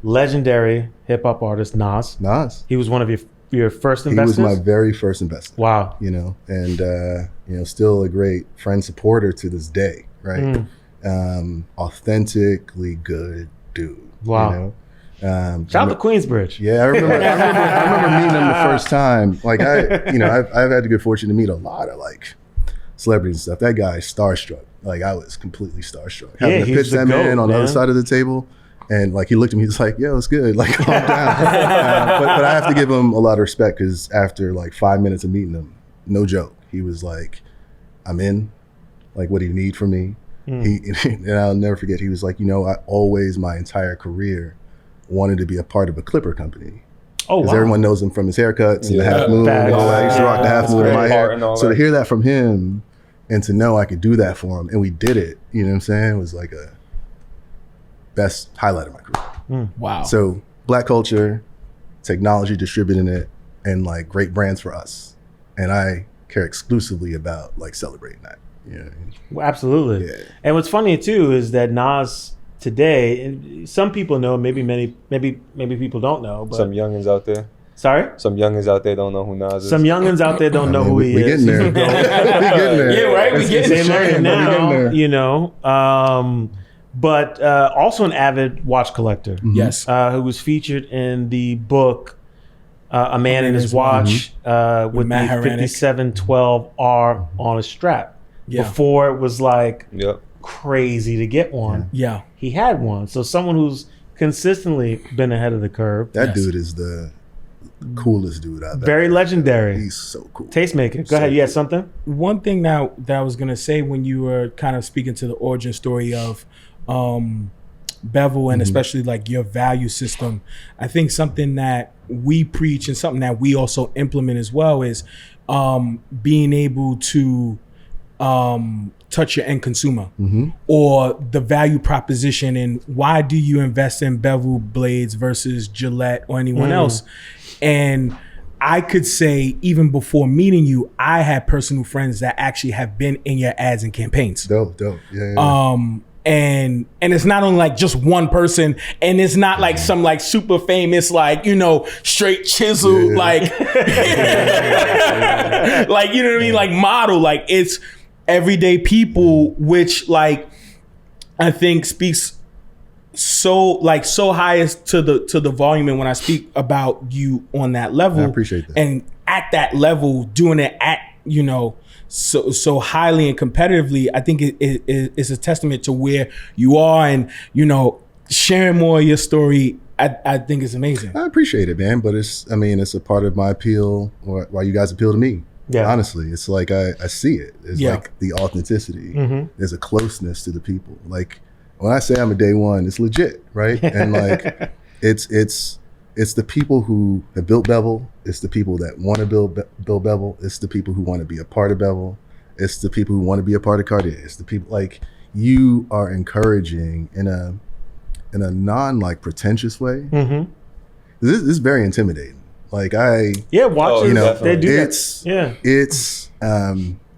[SPEAKER 1] legendary hip hop artist Nas.
[SPEAKER 3] Nas.
[SPEAKER 1] He was one of your your first
[SPEAKER 3] He
[SPEAKER 1] investment?
[SPEAKER 3] was my very first investor.
[SPEAKER 1] Wow.
[SPEAKER 3] You know, and still a great friend supporter to this day, right? Authentically good dude.
[SPEAKER 1] Wow.
[SPEAKER 3] You know?
[SPEAKER 1] Shout out to Queensbridge.
[SPEAKER 3] Yeah, I remember meeting him the first time. Like I've had the good fortune to meet a lot of like celebrities and stuff. That guy starstruck. Like I was completely starstruck. Having to pitch that man on the other side of the table, and like he looked at me, he's like, "Yo, it's good. Like calm down." But I have to give him a lot of respect because after like 5 minutes of meeting him, no joke, he was like, "I'm in. Like, what do you need from me?" And I'll never forget. He was like, I always my entire career wanted to be a part of a clipper company. Oh, wow. Everyone knows him from his haircuts and the half moon and all that. I used to rock the half moon in my hair. So to hear that from him and to know I could do that for him, and we did it, you know what I'm saying? It was like a best highlight of my career.
[SPEAKER 2] Wow.
[SPEAKER 3] So Black culture, technology distributing it, and like great brands for us. And I care exclusively about like celebrating that. Yeah.
[SPEAKER 1] Well, absolutely. Yeah. And what's funny too is that Nas today, and some people know, maybe people don't know. But
[SPEAKER 4] some youngins out there.
[SPEAKER 1] Sorry?
[SPEAKER 4] Some youngins out there don't know who Nas is.
[SPEAKER 1] Some youngins out there don't know who he is.
[SPEAKER 3] We getting there. We getting there.
[SPEAKER 1] Yeah, right? We getting there now, but also an avid watch collector.
[SPEAKER 2] Yes.
[SPEAKER 1] Who was featured in the book A Man and His Watch with the 5712R on a strap. Yeah. Before it was like crazy to get one.
[SPEAKER 2] Yeah.
[SPEAKER 1] He had one. So someone who's consistently been ahead of the curve.
[SPEAKER 3] That dude is the coolest dude out there.
[SPEAKER 1] Very legendary.
[SPEAKER 3] He's so cool.
[SPEAKER 1] Tastemaker. Go ahead. You had something?
[SPEAKER 2] One thing now that I was going to say when you were kind of speaking to the origin story of Bevel and especially like your value system, I think something that we preach and something that we also implement as well is being able to touch your end consumer or the value proposition, and why do you invest in Bevel blades versus Gillette or anyone else? And I could say even before meeting you, I had personal friends that actually have been in your ads and campaigns.
[SPEAKER 3] Dope. Yeah.
[SPEAKER 2] And it's not only like just one person, and it's not like some like super famous, like, straight chisel, like, like, you know what I mean? Like model, like it's everyday people, which like I think speaks so highest to the volume. And when I speak about you on that level,
[SPEAKER 3] I appreciate that. And
[SPEAKER 2] at that level, doing it at so highly and competitively, I think it's a testament to where you are, and sharing more of your story. I think it's amazing.
[SPEAKER 3] I appreciate it, man. But it's a part of my appeal, or why you guys appeal to me. Yeah. Honestly, it's like I see it. It's like the authenticity. There's a closeness to the people. Like when I say I'm a day one, it's legit, right? And like it's the people who have built Bevel. It's the people that want to build Bevel. It's the people who want to be a part of Bevel. It's the people who want to be a part of Cartier. It's the people like you are encouraging in a non like pretentious way. This is very intimidating. Like watching
[SPEAKER 1] they do
[SPEAKER 3] it's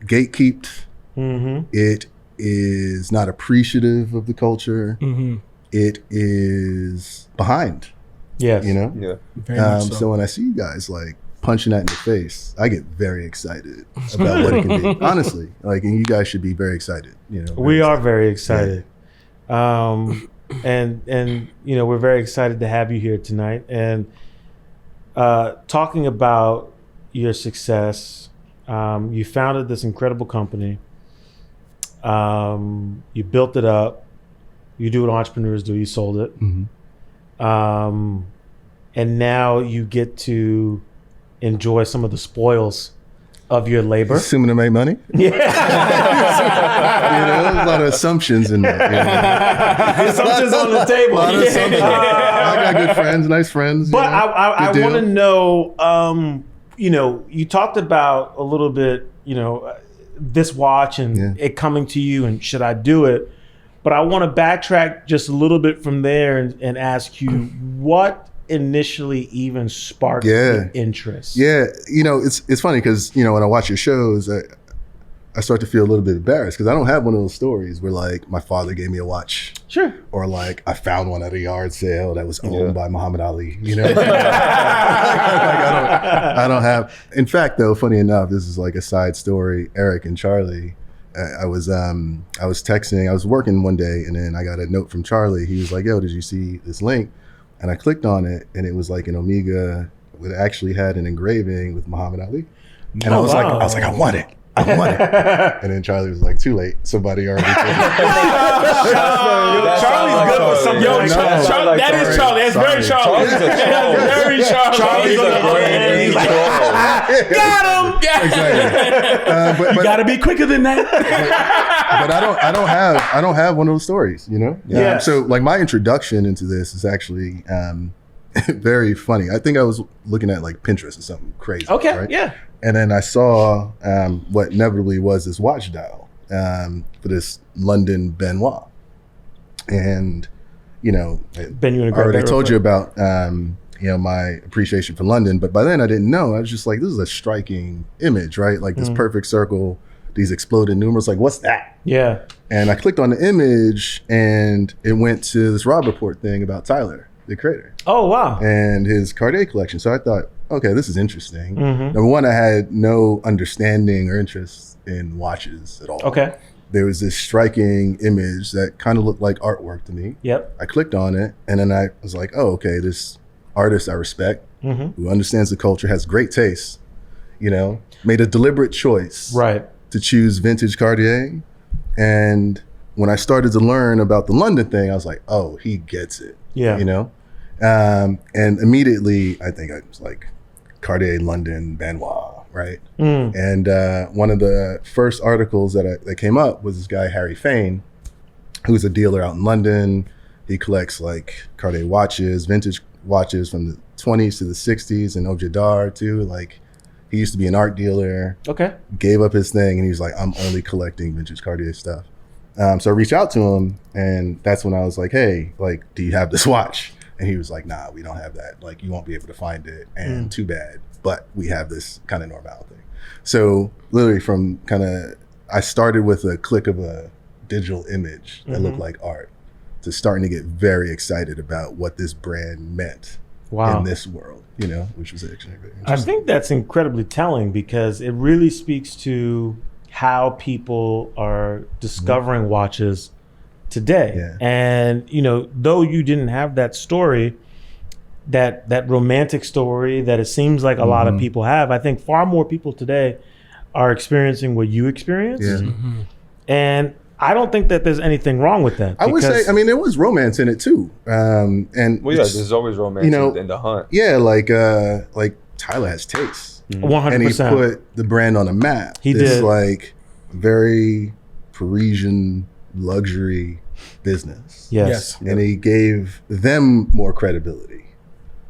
[SPEAKER 3] gatekeeped. It is not appreciative of the culture. It is behind.
[SPEAKER 1] Yes.
[SPEAKER 2] Very much so.
[SPEAKER 3] So when I see you guys like punching that in the face, I get very excited about what it can be. Honestly, like, and you guys should be very excited.
[SPEAKER 1] We are very excited. And we're very excited to have you here tonight. And talking about your success, you founded this incredible company. You built it up. You do what entrepreneurs do. You sold it. And now you get to enjoy some of the spoils of your labor.
[SPEAKER 3] Assuming to make money? Yeah. There's a lot of assumptions in that.
[SPEAKER 1] Assumptions on the table.
[SPEAKER 3] A lot of assumptions. I got good friends, nice friends.
[SPEAKER 1] But I want to know, you talked about a little bit, this watch and it coming to you and should I do it? But I want to backtrack just a little bit from there and ask you what initially even sparked the interest.
[SPEAKER 3] Yeah, it's funny because when I watch your shows, I start to feel a little bit embarrassed because I don't have one of those stories where like my father gave me a watch.
[SPEAKER 1] Sure.
[SPEAKER 3] Or like I found one at a yard sale that was owned by Muhammad Ali. I I don't have. In fact, though, funny enough, this is like a side story. Eric and Charlie, I was texting. I was working one day, and then I got a note from Charlie. He was like, "Yo, did you see this link?" And I clicked on it, and it was like an Omega that actually had an engraving with Muhammad Ali. And I was like, I want it. I want it. And then Charlie was like, too late. Somebody already told me.
[SPEAKER 1] Charlie's good for something like that.
[SPEAKER 2] That is Charlie. That's very Charlie. That's very Charlie.
[SPEAKER 1] Charlie's on the other end. He's like, got him.
[SPEAKER 3] Exactly.
[SPEAKER 2] You got to be quicker than that.
[SPEAKER 3] But I don't have one of those stories, you know?
[SPEAKER 1] Yeah.
[SPEAKER 3] So like my introduction into this is actually very funny. I think I was looking at like Pinterest or something crazy.
[SPEAKER 1] Okay,
[SPEAKER 3] right?
[SPEAKER 1] yeah.
[SPEAKER 3] And then I saw what inevitably was this watch dial for this London Benoit. And, you know,
[SPEAKER 1] Ben, you
[SPEAKER 3] I already told you about, my appreciation for London. But by then I didn't know. I was just like, this is a striking image, right? Like this perfect circle, these exploded numerals. Like, what's that?
[SPEAKER 1] Yeah.
[SPEAKER 3] And I clicked on the image and it went to this Rob Report thing about Tyler, the creator.
[SPEAKER 1] Oh, wow.
[SPEAKER 3] And his Cartier collection. So I thought, okay, this is interesting.
[SPEAKER 1] Mm-hmm.
[SPEAKER 3] Number one, I had no understanding or interest in watches at all.
[SPEAKER 1] Okay.
[SPEAKER 3] There was this striking image that kind of looked like artwork to me.
[SPEAKER 1] Yep.
[SPEAKER 3] I clicked on it and then I was like, oh, okay, this artist I respect, who understands the culture, has great taste, made a deliberate choice to choose vintage Cartier. And when I started to learn about the London thing, I was like, oh, he gets it.
[SPEAKER 1] Yeah.
[SPEAKER 3] And immediately I think I was like, Cartier London Benoit, right? And one of the first articles that came up was this guy, Harry Fain, who's a dealer out in London. He collects like Cartier watches, vintage watches from the 20s to the 60s, and Objet d'Art too. Like he used to be an art dealer.
[SPEAKER 1] Okay.
[SPEAKER 3] Gave up his thing and he was like, I'm only collecting vintage Cartier stuff. So I reached out to him and that's when I was like, hey, like, do you have this watch? And he was like, nah, we don't have that. Like, you won't be able to find it. And too bad. But we have this kind of normal thing. So literally I started with a click of a digital image that looked like art to starting to get very excited about what this brand meant in this world, which was actually very interesting.
[SPEAKER 1] I think that's incredibly telling because it really speaks to how people are discovering watches today.
[SPEAKER 3] Yeah.
[SPEAKER 1] And, though you didn't have that story, that romantic story that it seems like a lot of people have, I think far more people today are experiencing what you experienced.
[SPEAKER 3] Yeah.
[SPEAKER 1] And I don't think that there's anything wrong with that.
[SPEAKER 3] I would say, there was romance in it too.
[SPEAKER 4] There's always romance in the hunt.
[SPEAKER 3] Yeah, like Tyler has taste.
[SPEAKER 1] 100%.
[SPEAKER 3] And he put the brand on a map.
[SPEAKER 1] He
[SPEAKER 3] this
[SPEAKER 1] did.
[SPEAKER 3] Like very Parisian luxury business.
[SPEAKER 1] Yes.
[SPEAKER 3] And he gave them more credibility.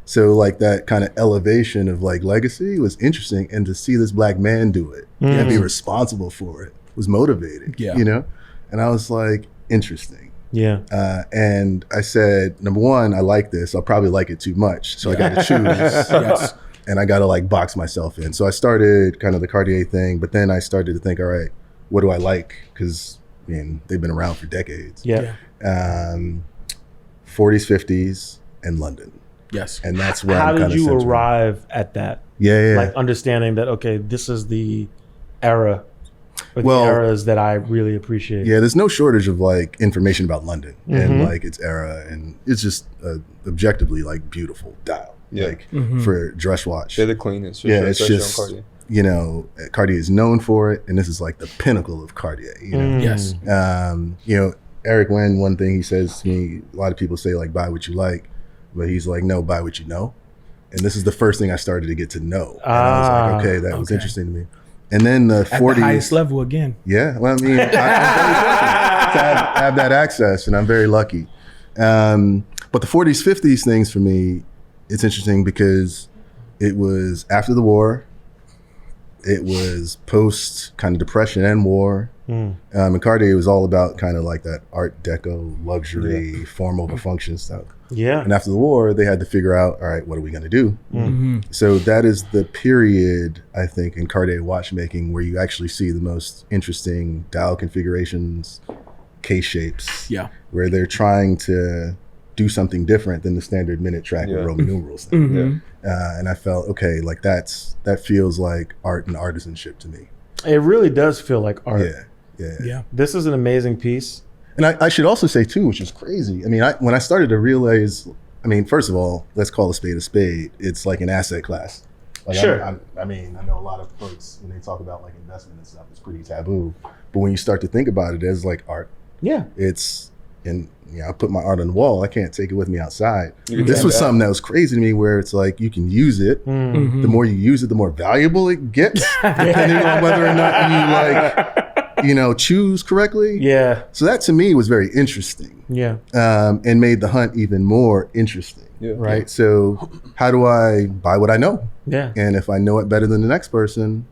[SPEAKER 3] So like that kind of elevation of like legacy was interesting, and to see this black man do it and be responsible for it was motivating.
[SPEAKER 2] Yeah.
[SPEAKER 3] And I was like, interesting.
[SPEAKER 1] Yeah.
[SPEAKER 3] And I said, number one, I like this. I'll probably like it too much. So I got to choose.
[SPEAKER 2] Yes.
[SPEAKER 3] And I got to like box myself in. So I started kind of the Cartier thing, but then I started to think, all right, what do I like? Because they've been around for decades.
[SPEAKER 1] Yeah.
[SPEAKER 3] 40s, 50s, and London.
[SPEAKER 2] Yes.
[SPEAKER 3] And that's where
[SPEAKER 1] How
[SPEAKER 3] I'm
[SPEAKER 1] did you
[SPEAKER 3] centered.
[SPEAKER 1] arrive at that?
[SPEAKER 3] Yeah.
[SPEAKER 1] Like understanding that, okay, this is the era, or
[SPEAKER 3] Well,
[SPEAKER 1] the eras that I really appreciate.
[SPEAKER 3] Yeah, there's no shortage of like information about London and like its era, and it's just objectively like beautiful dial.
[SPEAKER 4] Yeah.
[SPEAKER 3] Like for dress watch.
[SPEAKER 4] They're the cleanest.
[SPEAKER 3] Yeah, it's
[SPEAKER 4] especially
[SPEAKER 3] just
[SPEAKER 4] on Cartier.
[SPEAKER 3] Cartier is known for it, and this is like the pinnacle of Cartier.
[SPEAKER 2] Yes.
[SPEAKER 3] Eric Wen, one thing he says to me, a lot of people say like buy what you like, but he's like, no, buy what you know. And this is the first thing I started to get to know. And I was like, okay, that was interesting to me. And then the 40s.
[SPEAKER 2] At the highest level again.
[SPEAKER 3] Yeah, well, I'm very fortunate to have that access, and I'm very lucky. But the 40s, 50s things for me, it's interesting because it was after the war. It was post kind of depression and war. And Cartier was all about kind of like that Art Deco, luxury, form over function stuff.
[SPEAKER 1] Yeah.
[SPEAKER 3] And after the war, they had to figure out, all right, what are we going to do? So that is the period, I think, in Cartier watchmaking where you actually see the most interesting dial configurations, case shapes.
[SPEAKER 2] Yeah.
[SPEAKER 3] Where they're trying to do something different than the standard minute track with Roman numerals. And I felt, okay, like that feels like art and artisanship to me.
[SPEAKER 1] It really does feel like art.
[SPEAKER 2] Yeah.
[SPEAKER 1] This is an amazing piece.
[SPEAKER 3] And I should also say too, which is crazy. I mean, when I started to realize, I mean, first of all, let's call a spade a spade. It's like an asset class. Like
[SPEAKER 1] Sure.
[SPEAKER 3] I mean, I know a lot of folks, when they talk about like investment and stuff, it's pretty taboo. But when you start to think about it as like art, it's, and I put my art on the wall. I can't take it with me outside. This was something that was crazy to me, where it's like you can use it. The more you use it, the more valuable it gets, depending on whether or not you like, choose correctly.
[SPEAKER 1] Yeah.
[SPEAKER 3] So that to me was very interesting.
[SPEAKER 1] Yeah.
[SPEAKER 3] And made the hunt even more interesting.
[SPEAKER 4] Yeah.
[SPEAKER 3] Right. So how do I buy what I know?
[SPEAKER 1] Yeah.
[SPEAKER 3] And if I know it better than the next person,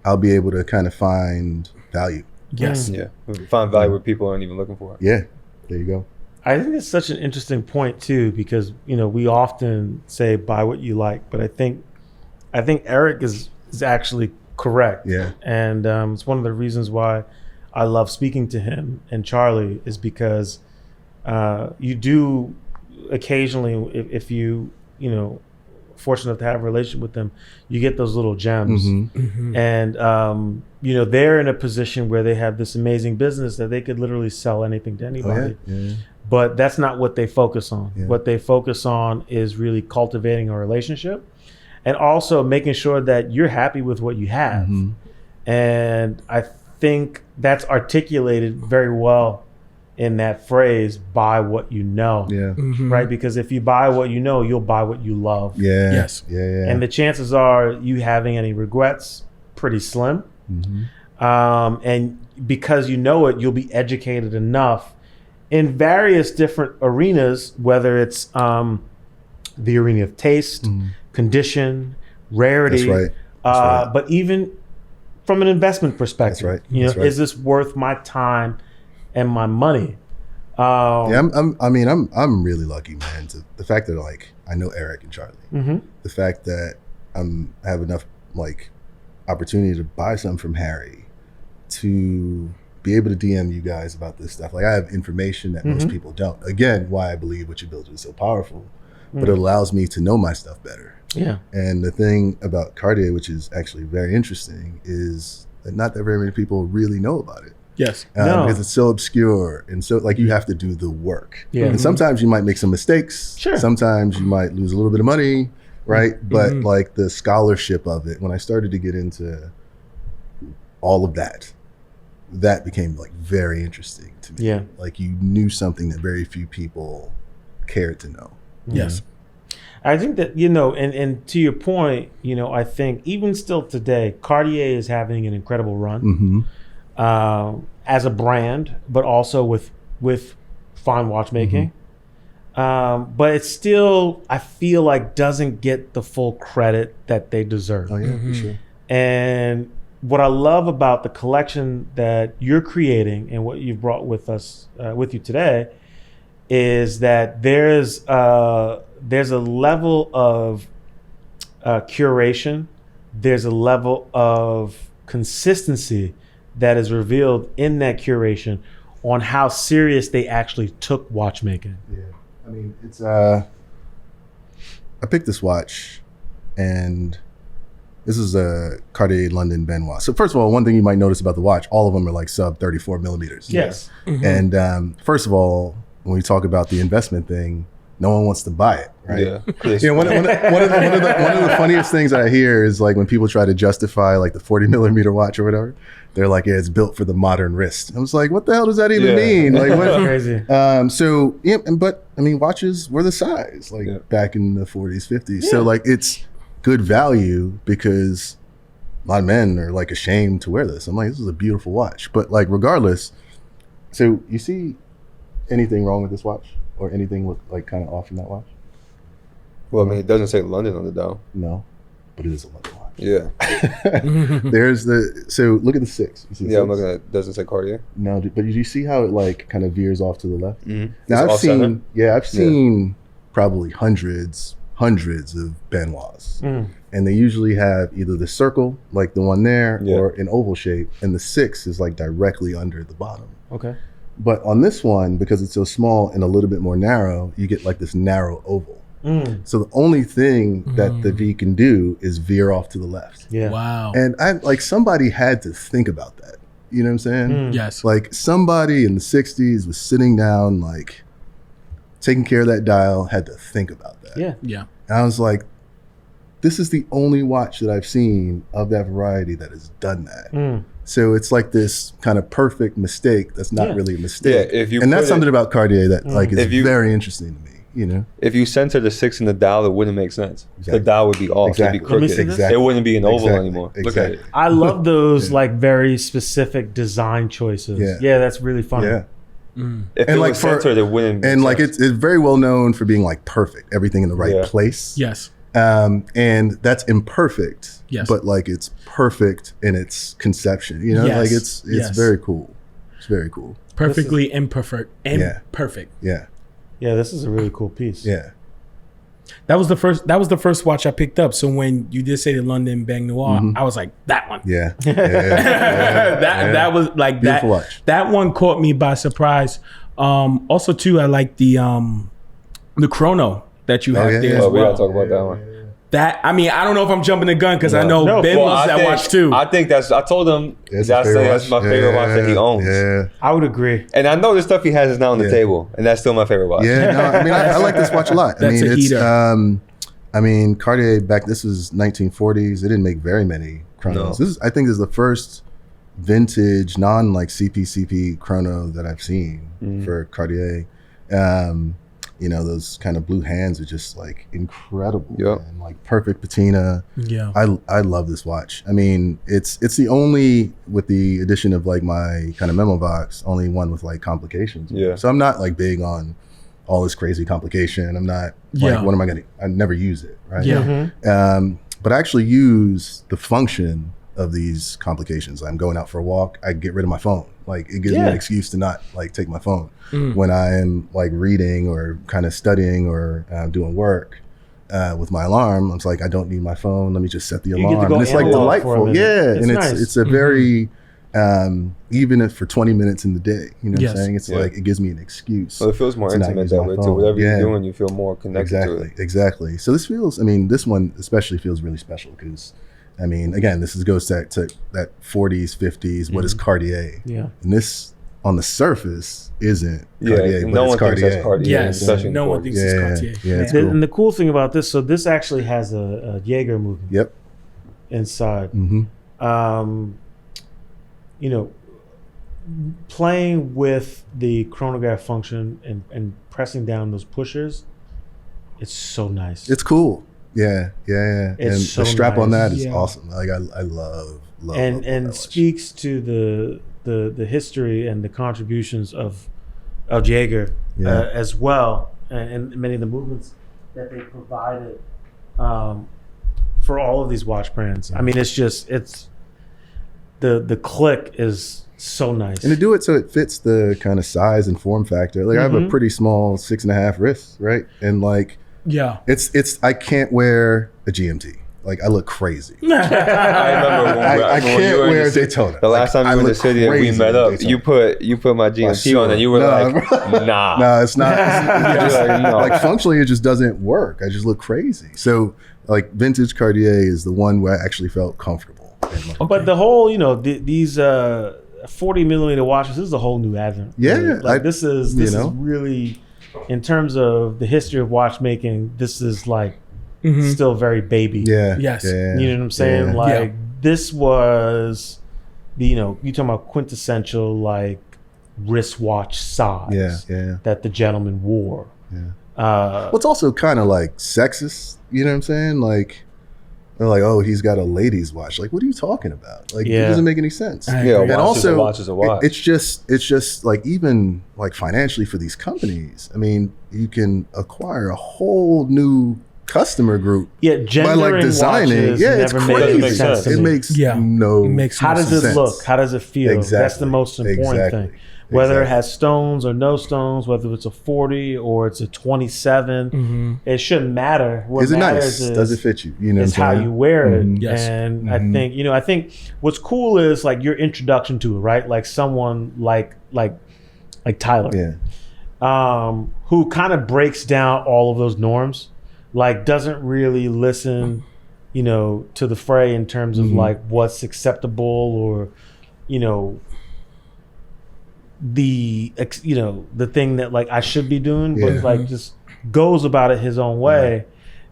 [SPEAKER 3] I'll be able to kind of find value.
[SPEAKER 2] Yes.
[SPEAKER 4] Yeah. Find value where people aren't even looking for it.
[SPEAKER 3] Yeah. There you go.
[SPEAKER 1] I think it's such an interesting point too, because we often say buy what you like, but I think Eric is actually correct.
[SPEAKER 3] Yeah.
[SPEAKER 1] And it's one of the reasons why I love speaking to him and Charlie, is because you do occasionally, if you fortunate enough to have a relationship with them, you get those little gems. And they're in a position where they have this amazing business that they could literally sell anything to anybody. But that's not what they focus on. What they focus on is really cultivating a relationship, and also making sure that you're happy with what you have. And I think that's articulated very well in that phrase, buy what you know. Right? Because if you buy what you know, you'll buy what you love.
[SPEAKER 2] Yes.
[SPEAKER 1] And the chances are you having any regrets, pretty slim. And because you know it, you'll be educated enough in various different arenas, whether it's the arena of taste, condition, rarity.
[SPEAKER 3] That's right.
[SPEAKER 1] But even from an investment perspective, is this worth my time and my money?
[SPEAKER 3] I'm really lucky, man. The fact that like I know Eric and Charlie, the fact that I have enough like opportunity to buy something from Harry, to be able to DM you guys about this stuff. Like I have information that most people don't. Again, why I believe what you built is so powerful, but it allows me to know my stuff better.
[SPEAKER 1] Yeah.
[SPEAKER 3] And the thing about Cartier, which is actually very interesting, is that not that very many people really know about it.
[SPEAKER 2] Yes.
[SPEAKER 3] Because it's so obscure, and so like you have to do the work. And sometimes you might make some mistakes.
[SPEAKER 1] Sure.
[SPEAKER 3] Sometimes you might lose a little bit of money, right? But like the scholarship of it, when I started to get into all of that became like very interesting to me.
[SPEAKER 1] Yeah.
[SPEAKER 3] Like you knew something that very few people cared to know.
[SPEAKER 2] Yes.
[SPEAKER 1] I think that, and to your point, I think even still today, Cartier is having an incredible run as a brand, but also with fine watchmaking. But it still, I feel like, doesn't get the full credit that they deserve.
[SPEAKER 3] Oh yeah, for sure.
[SPEAKER 1] And what I love about the collection that you're creating and what you've brought with you today is that there's a level of curation, there's a level of consistency that is revealed in that curation on how serious they actually took watchmaking.
[SPEAKER 3] Yeah, I mean, it's I picked this watch, and this is a Cartier London Benoit. So first of all, one thing you might notice about the watch, all of them are like sub 34 millimeters.
[SPEAKER 1] Yes.
[SPEAKER 3] And first of all, when we talk about the investment thing, no one wants to buy it, right? One of the funniest things I hear is like when people try to justify like the 40 millimeter watch or whatever, they're like, yeah, it's built for the modern wrist. I was like, what the hell does that even mean? Like, what?
[SPEAKER 1] Crazy.
[SPEAKER 3] But I mean, watches were the size like back in the 40s, 50s. So like it's good value because a lot of men are like ashamed to wear this. I'm like, this is a beautiful watch. But like regardless, so you see anything wrong with this watch? Or anything look like kind of off in that watch?
[SPEAKER 4] Well, I mean, it doesn't say London on the dial.
[SPEAKER 3] No, but it is a London watch.
[SPEAKER 4] Yeah.
[SPEAKER 3] So look at the 6. You see the
[SPEAKER 4] I'm
[SPEAKER 3] 6?
[SPEAKER 4] looking at it. Doesn't say Cartier.
[SPEAKER 3] No, but did you see how it like kind of veers off to the left?
[SPEAKER 4] Now
[SPEAKER 3] I've seen probably hundreds of Benoits. And they usually have either the circle, like the one there, or an oval shape, and the 6 is like directly under the bottom.
[SPEAKER 1] Okay.
[SPEAKER 3] But on this one, because it's so small and a little bit more narrow, you get like this narrow oval. So the only thing that the V can do is veer off to the left.
[SPEAKER 1] Yeah.
[SPEAKER 2] Wow.
[SPEAKER 3] And I like somebody had to think about that. You know what I'm saying?
[SPEAKER 2] Yes.
[SPEAKER 3] Like somebody in the 60s was sitting down, like taking care of that dial, had to think about that.
[SPEAKER 1] Yeah.
[SPEAKER 2] Yeah.
[SPEAKER 3] And I was like, this is the only watch that I've seen of that variety that has done that. So it's like this kind of perfect mistake that's not really a mistake.
[SPEAKER 4] Yeah, if you
[SPEAKER 3] and that's
[SPEAKER 4] put
[SPEAKER 3] something about Cartier that like is
[SPEAKER 4] If you-
[SPEAKER 3] very interesting to me. You know,
[SPEAKER 4] If you center the 6 in the dial, it wouldn't make sense.
[SPEAKER 3] Exactly.
[SPEAKER 4] The dial would be off.
[SPEAKER 3] Exactly.
[SPEAKER 4] It'd be
[SPEAKER 1] Let me
[SPEAKER 4] crooked.
[SPEAKER 1] see this.
[SPEAKER 3] Exactly.
[SPEAKER 4] It wouldn't be an oval
[SPEAKER 3] Exactly.
[SPEAKER 4] anymore. Look
[SPEAKER 3] Exactly.
[SPEAKER 4] at it.
[SPEAKER 1] I love those like very specific design choices.
[SPEAKER 3] Yeah.
[SPEAKER 1] Yeah, that's really funny.
[SPEAKER 3] yeah.
[SPEAKER 4] If
[SPEAKER 3] And
[SPEAKER 4] it
[SPEAKER 3] like
[SPEAKER 4] was centered, it wouldn't make
[SPEAKER 3] And like
[SPEAKER 4] sense.
[SPEAKER 3] it's very well known for being like perfect, everything in the right
[SPEAKER 4] Yeah.
[SPEAKER 3] place.
[SPEAKER 2] Yes.
[SPEAKER 3] And that's imperfect.
[SPEAKER 2] Yes.
[SPEAKER 3] But like it's perfect in its conception. You know,
[SPEAKER 2] Yes.
[SPEAKER 3] like it's
[SPEAKER 2] Yes.
[SPEAKER 3] very cool. It's very cool.
[SPEAKER 2] Perfectly imperfect.
[SPEAKER 3] Yeah.
[SPEAKER 2] Imperfect.
[SPEAKER 3] Yeah.
[SPEAKER 1] Yeah, this is a really cool piece.
[SPEAKER 3] Yeah.
[SPEAKER 2] That was the first watch I picked up. So when you did say the London Bang Noir, I was like, that one.
[SPEAKER 3] Yeah. Yeah.
[SPEAKER 2] That was like
[SPEAKER 3] Beautiful
[SPEAKER 2] that.
[SPEAKER 3] watch.
[SPEAKER 2] That one caught me by surprise. Also too, I like the chrono that you have
[SPEAKER 3] yeah,
[SPEAKER 2] there
[SPEAKER 3] yeah.
[SPEAKER 2] as
[SPEAKER 4] Oh, we
[SPEAKER 2] well.
[SPEAKER 4] gotta talk about that one.
[SPEAKER 2] That I mean, I don't know if I'm jumping the gun because I know
[SPEAKER 1] No,
[SPEAKER 2] Ben
[SPEAKER 1] well,
[SPEAKER 2] loves that
[SPEAKER 4] think-
[SPEAKER 2] watch too.
[SPEAKER 4] I think I told him
[SPEAKER 3] It's
[SPEAKER 4] that's my favorite watch that he owns.
[SPEAKER 3] Yeah.
[SPEAKER 1] I would agree.
[SPEAKER 4] And I know the stuff he has is now on the
[SPEAKER 3] Yeah.
[SPEAKER 4] table, and that's still my favorite watch.
[SPEAKER 3] Yeah, no, I mean, I like this watch a lot.
[SPEAKER 2] That's a heater.
[SPEAKER 3] I mean, Cartier this was 1940s. They didn't make very many chronos.
[SPEAKER 4] No.
[SPEAKER 3] I think this is the first vintage, non like CP chrono that I've seen for Cartier. You know, those kind of blue hands are just like incredible.
[SPEAKER 4] Yep.
[SPEAKER 3] And like perfect patina.
[SPEAKER 2] Yeah.
[SPEAKER 3] I love this watch. I mean, it's the only, with the addition of like my kind of memo box, only one with like complications.
[SPEAKER 4] Yeah.
[SPEAKER 3] So I'm not like big on all this crazy complication. I'm not
[SPEAKER 2] Yeah.
[SPEAKER 3] like, what am I I never use it, right?
[SPEAKER 2] Yeah.
[SPEAKER 3] But I actually use the function of these complications. I'm going out for a walk, I get rid of my phone. Like it gives me
[SPEAKER 1] Yeah.
[SPEAKER 3] an excuse to not like take my phone when I am like reading or kind of studying or doing work. With my alarm, I was like, I don't need my phone. Let me just set the
[SPEAKER 1] You get to
[SPEAKER 3] alarm.
[SPEAKER 1] go
[SPEAKER 3] And it's like
[SPEAKER 1] analog for a
[SPEAKER 3] delightful.
[SPEAKER 1] minute.
[SPEAKER 3] Yeah.
[SPEAKER 1] It's
[SPEAKER 3] And
[SPEAKER 1] nice.
[SPEAKER 3] it's a very, even if for 20 minutes in the day, you know
[SPEAKER 2] Yes.
[SPEAKER 3] what I'm saying? It's
[SPEAKER 4] Yeah.
[SPEAKER 3] like, it gives me an excuse.
[SPEAKER 4] Well, it feels more
[SPEAKER 3] to not
[SPEAKER 4] intimate
[SPEAKER 3] use
[SPEAKER 4] that
[SPEAKER 3] my
[SPEAKER 4] way too.
[SPEAKER 3] phone.
[SPEAKER 4] Whatever
[SPEAKER 3] Yeah.
[SPEAKER 4] you're doing, you feel more connected to it.
[SPEAKER 3] Exactly. So this feels, I mean, this one especially feels really special because, I mean, again, goes back to that 40s, 50s. What is Cartier?
[SPEAKER 1] Yeah.
[SPEAKER 3] And this, on the surface, isn't
[SPEAKER 4] Yeah,
[SPEAKER 3] Cartier, but
[SPEAKER 4] no
[SPEAKER 3] it's
[SPEAKER 4] one
[SPEAKER 3] Cartier.
[SPEAKER 4] thinks that's Cartier.
[SPEAKER 2] Yes.
[SPEAKER 4] especially in
[SPEAKER 2] No one
[SPEAKER 4] Ford.
[SPEAKER 2] thinks it's
[SPEAKER 3] Yeah,
[SPEAKER 2] Cartier.
[SPEAKER 3] yeah, it's
[SPEAKER 1] The-
[SPEAKER 3] cool.
[SPEAKER 1] And the cool thing about this, so this actually has a Jaeger movement
[SPEAKER 3] Yep.
[SPEAKER 1] inside.
[SPEAKER 3] Mm-hmm.
[SPEAKER 1] You know, playing with the chronograph function and pressing down those pushers, it's so nice.
[SPEAKER 3] It's cool. Yeah, yeah.
[SPEAKER 1] It's
[SPEAKER 3] And
[SPEAKER 1] so
[SPEAKER 3] the strap on
[SPEAKER 1] nice.
[SPEAKER 3] that is
[SPEAKER 2] Yeah.
[SPEAKER 3] awesome. Like I love
[SPEAKER 1] and
[SPEAKER 3] that watch.
[SPEAKER 1] speaks to the history and the contributions of Jaeger
[SPEAKER 3] Yeah.
[SPEAKER 1] as well, and many of the movements that they provided for all of these watch brands. I mean, it's the click is so nice.
[SPEAKER 3] And to do it so it fits the kind of size and form factor. Like I have a pretty small 6.5 wrist, right? And like
[SPEAKER 2] Yeah.
[SPEAKER 3] it's I can't wear a GMT. Like I look crazy.
[SPEAKER 4] I remember when,
[SPEAKER 3] I
[SPEAKER 4] when
[SPEAKER 3] can't
[SPEAKER 4] you were in
[SPEAKER 3] wear
[SPEAKER 4] the city-
[SPEAKER 3] Daytona.
[SPEAKER 4] The last
[SPEAKER 3] Like,
[SPEAKER 4] time
[SPEAKER 3] I
[SPEAKER 4] you were in the
[SPEAKER 3] look
[SPEAKER 4] city and we
[SPEAKER 3] crazy
[SPEAKER 4] met
[SPEAKER 3] in
[SPEAKER 4] up,
[SPEAKER 3] Daytona.
[SPEAKER 4] you put my GMT
[SPEAKER 3] sure.
[SPEAKER 4] on and you were
[SPEAKER 3] No,
[SPEAKER 4] like, nah.
[SPEAKER 3] No, it's not.
[SPEAKER 4] You're like, no.
[SPEAKER 3] Like functionally, it just doesn't work. I just look crazy. So like vintage Cartier is the one where I actually felt comfortable. And, like,
[SPEAKER 1] But the whole, these 40 millimeter watches, this is a whole new advent.
[SPEAKER 3] Yeah,
[SPEAKER 1] really. Like
[SPEAKER 3] this
[SPEAKER 1] is really, in terms of the history of watchmaking, this is like still very baby.
[SPEAKER 3] yeah.
[SPEAKER 2] Yes.
[SPEAKER 3] Yeah,
[SPEAKER 1] You know what I'm saying?
[SPEAKER 3] yeah.
[SPEAKER 1] Like this was the, you talking about quintessential like wristwatch size
[SPEAKER 3] Yeah.
[SPEAKER 1] that the gentleman wore.
[SPEAKER 3] Yeah.
[SPEAKER 1] Uh,
[SPEAKER 3] Well, it's also kind of like sexist. You know what I'm saying? Like they're like, oh, he's got a ladies' watch. Like, what are you talking about? Like,
[SPEAKER 1] Yeah.
[SPEAKER 3] it doesn't make any sense.
[SPEAKER 2] I
[SPEAKER 4] Yeah,
[SPEAKER 2] agree.
[SPEAKER 3] And
[SPEAKER 4] watch is a
[SPEAKER 3] also,
[SPEAKER 4] watch is a watch.
[SPEAKER 3] it's just like even like financially for these companies. I mean, you can acquire a whole new customer group
[SPEAKER 1] yeah,
[SPEAKER 3] by
[SPEAKER 1] gender
[SPEAKER 3] like
[SPEAKER 1] in
[SPEAKER 3] designing.
[SPEAKER 1] watches
[SPEAKER 3] Yeah, it's
[SPEAKER 1] never made
[SPEAKER 3] crazy.
[SPEAKER 1] any sense to
[SPEAKER 3] It
[SPEAKER 1] me.
[SPEAKER 3] makes
[SPEAKER 2] Yeah.
[SPEAKER 3] no.
[SPEAKER 2] It makes
[SPEAKER 1] How
[SPEAKER 2] no
[SPEAKER 1] does it
[SPEAKER 3] sense.
[SPEAKER 1] look? How does it feel?
[SPEAKER 3] Exactly.
[SPEAKER 1] That's the most important
[SPEAKER 3] Exactly.
[SPEAKER 1] thing. Whether it
[SPEAKER 3] Exactly.
[SPEAKER 1] has stones or no stones, whether it's a 40 or it's a 27, it shouldn't matter. What
[SPEAKER 3] Is it
[SPEAKER 1] matters
[SPEAKER 3] nice? Does it fit you? You know,
[SPEAKER 1] is
[SPEAKER 3] what I'm
[SPEAKER 1] how
[SPEAKER 3] saying?
[SPEAKER 1] you wear it.
[SPEAKER 2] Yes.
[SPEAKER 1] And I think what's cool is like your introduction to it, right? Like someone like like Tyler,
[SPEAKER 3] Yeah.
[SPEAKER 1] who kind of breaks down all of those norms, like doesn't really listen, you know, to the fray in terms of like what's acceptable or, you know, the thing that like I should be doing, but like just goes about it his own way.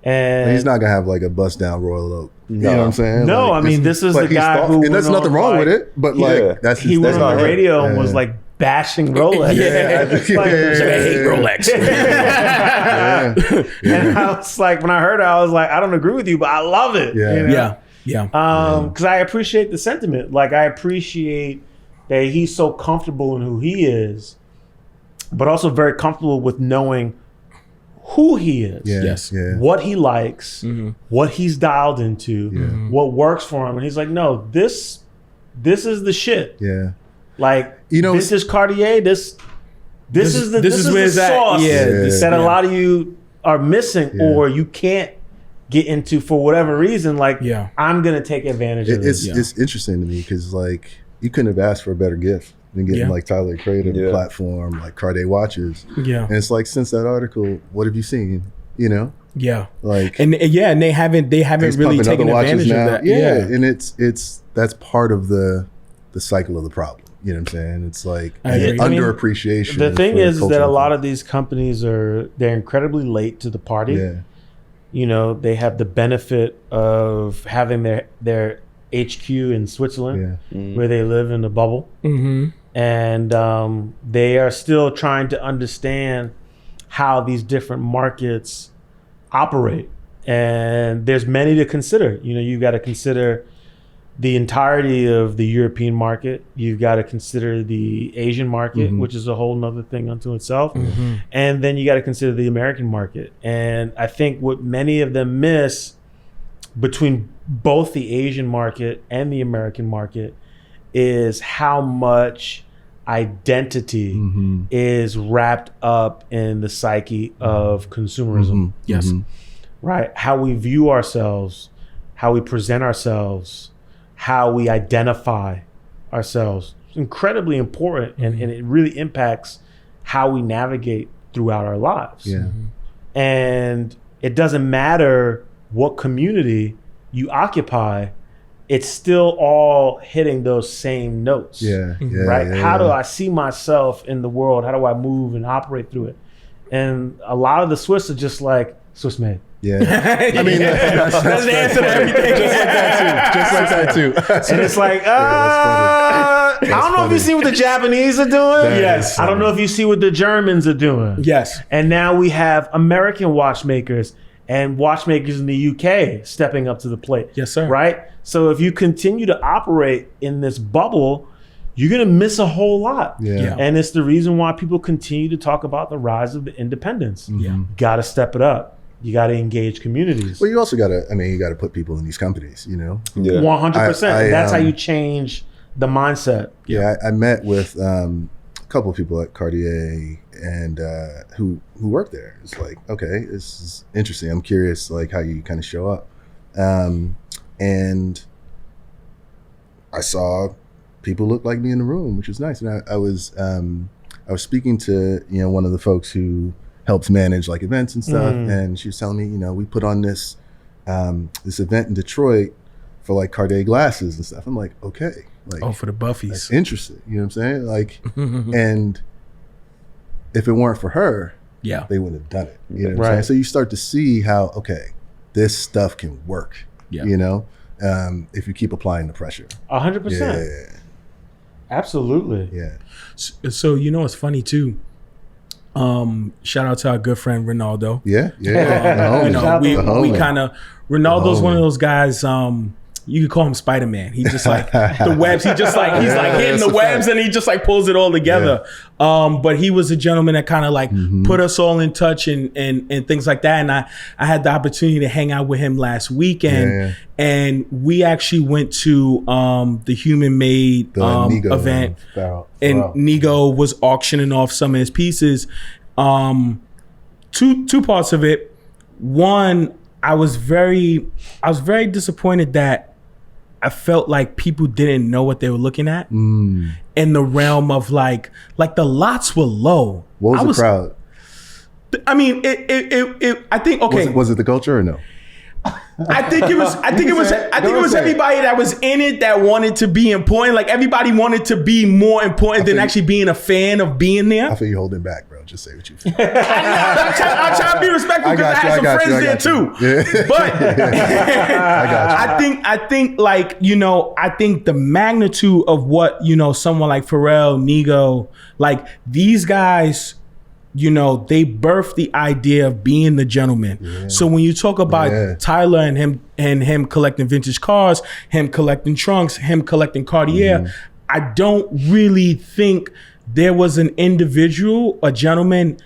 [SPEAKER 1] And
[SPEAKER 3] he's not gonna have like a bust down Royal Oak. You know what I'm saying?
[SPEAKER 1] No,
[SPEAKER 3] like,
[SPEAKER 1] I mean this is the guy who
[SPEAKER 3] and there's nothing wrong with it, but like that's
[SPEAKER 1] he went on the radio and was
[SPEAKER 3] Yeah.
[SPEAKER 1] like bashing Rolex.
[SPEAKER 2] I hate Rolex.
[SPEAKER 1] And I was like, when I heard it, I was like, I don't agree with you, but I love it.
[SPEAKER 3] Yeah.
[SPEAKER 1] You know?
[SPEAKER 2] Yeah.
[SPEAKER 1] Because I appreciate the sentiment. Like I appreciate that he's so comfortable in who he is, but also very comfortable with knowing who he is.
[SPEAKER 2] Yes.
[SPEAKER 1] What he likes, what he's dialed into, what works for him. And he's like, no, this is the shit.
[SPEAKER 3] Yeah.
[SPEAKER 1] Like,
[SPEAKER 3] You know,
[SPEAKER 1] this is Cartier. This is the
[SPEAKER 2] where it's at.
[SPEAKER 1] sauce that a
[SPEAKER 3] Yeah.
[SPEAKER 1] lot of you are missing, or you can't get into for whatever reason. Like, I'm gonna take advantage of this.
[SPEAKER 3] It's interesting to me because like you couldn't have asked for a better gift than getting like Tyler creative platform like Cartier watches.
[SPEAKER 2] Yeah.
[SPEAKER 3] And it's like since that article, what have you seen? You know?
[SPEAKER 2] Yeah.
[SPEAKER 3] Like
[SPEAKER 2] and they haven't
[SPEAKER 3] he's
[SPEAKER 2] really
[SPEAKER 3] pumping
[SPEAKER 2] taken
[SPEAKER 3] other watches
[SPEAKER 2] advantage
[SPEAKER 3] now.
[SPEAKER 2] of that.
[SPEAKER 3] And it's that's part of the cycle of the problem. You know what I'm saying? It's like
[SPEAKER 2] I agree.
[SPEAKER 3] underappreciation.
[SPEAKER 1] The thing
[SPEAKER 3] for
[SPEAKER 1] is that a
[SPEAKER 3] cultural
[SPEAKER 1] lot
[SPEAKER 3] things.
[SPEAKER 1] of these companies they're incredibly late to the party.
[SPEAKER 3] Yeah.
[SPEAKER 1] You know, they have the benefit of having their HQ in Switzerland, where they live in the bubble, and they are still trying to understand how these different markets operate. And there's many to consider. You know, you've got to consider the entirety of the European market. You've got to consider the Asian market, which is a whole nother thing unto itself. And then you got to consider the American market. And I think what many of them miss between both the Asian market and the American market is how much identity is wrapped up in the psyche of consumerism.
[SPEAKER 2] Yes.
[SPEAKER 1] Right? How we view ourselves, how we present ourselves, how we identify ourselves. It's incredibly important, and it really impacts how we navigate throughout our lives.
[SPEAKER 3] Yeah.
[SPEAKER 1] And it doesn't matter what community you occupy, it's still all hitting those same notes. Right? How do I see myself in the world? How do I move and operate through it? And a lot of the Swiss are just like Swiss made.
[SPEAKER 3] Yeah. I mean, that's
[SPEAKER 2] the answer to everything.
[SPEAKER 3] Just like that too.
[SPEAKER 1] And it's like, I don't know if you see what the Japanese are doing.
[SPEAKER 2] Yes.
[SPEAKER 1] I don't know if you see what the Germans are doing.
[SPEAKER 2] Yes.
[SPEAKER 1] And now we have American watchmakers and watchmakers in the UK stepping up to the plate.
[SPEAKER 2] Yes, sir.
[SPEAKER 1] Right? So if you continue to operate in this bubble, you're going to miss a whole lot.
[SPEAKER 3] Yeah.
[SPEAKER 1] And it's the reason why people continue to talk about the rise of the independents.
[SPEAKER 2] Yeah.
[SPEAKER 1] Got to step it up. You got to engage communities.
[SPEAKER 3] Well, you also got to, you got to put people in these companies, you know?
[SPEAKER 1] 100%.
[SPEAKER 3] I,
[SPEAKER 1] That's how you change the mindset.
[SPEAKER 3] Yeah, I met with a couple of people at Cartier and who work there. It's like, okay, this is interesting. I'm curious, like how you kind of show up. And I saw people look like me in the room, which was nice. And I was speaking to one of the folks who helps manage like events and stuff, and she was telling me, we put on this event in Detroit for like Cartier glasses and stuff. I'm like, okay, like
[SPEAKER 2] for the Buffies.
[SPEAKER 3] that's interesting. You know what I'm saying? Like, and if it weren't for her, they wouldn't have done it. You know what I'm saying? So you start to see how, okay, this stuff can work. If you keep applying the pressure.
[SPEAKER 1] 100%.
[SPEAKER 3] Yeah.
[SPEAKER 1] Absolutely.
[SPEAKER 3] Yeah.
[SPEAKER 2] So it's funny too. Shout out to our good friend Ronaldo.
[SPEAKER 3] Yeah.
[SPEAKER 2] We kind of Ronaldo's one of those guys. You could call him Spider-Man. He just like the webs. He's like hitting the webs and he just like pulls it all together. But he was a gentleman that kind of like put us all in touch and things like that. And I had the opportunity to hang out with him last weekend, and we actually went to the Human Made event, and Nigo was auctioning off some of his pieces. Two parts of it. One, I was very disappointed that I felt like people didn't know what they were looking at in the realm of like the lots were low.
[SPEAKER 3] What was the crowd?
[SPEAKER 2] I mean, I think, okay.
[SPEAKER 3] Was it the culture or no?
[SPEAKER 2] I think it was everybody that was in it that wanted to be important. Like everybody wanted to be more important than actually being a fan of being there.
[SPEAKER 3] I feel you holding back, bro. Just say what you feel.
[SPEAKER 2] I try to be respectful because I had some friends there too.
[SPEAKER 3] Yeah.
[SPEAKER 2] But
[SPEAKER 3] I got you.
[SPEAKER 2] I think like, you know, I think the magnitude of what, you know, someone like Pharrell, Nigo, like these guys, you know, they birthed the idea of being the gentleman. Yeah. So when you talk about Tyler and him collecting vintage cars, him collecting trunks, him collecting Cartier, I don't really think there was an individual, a gentleman,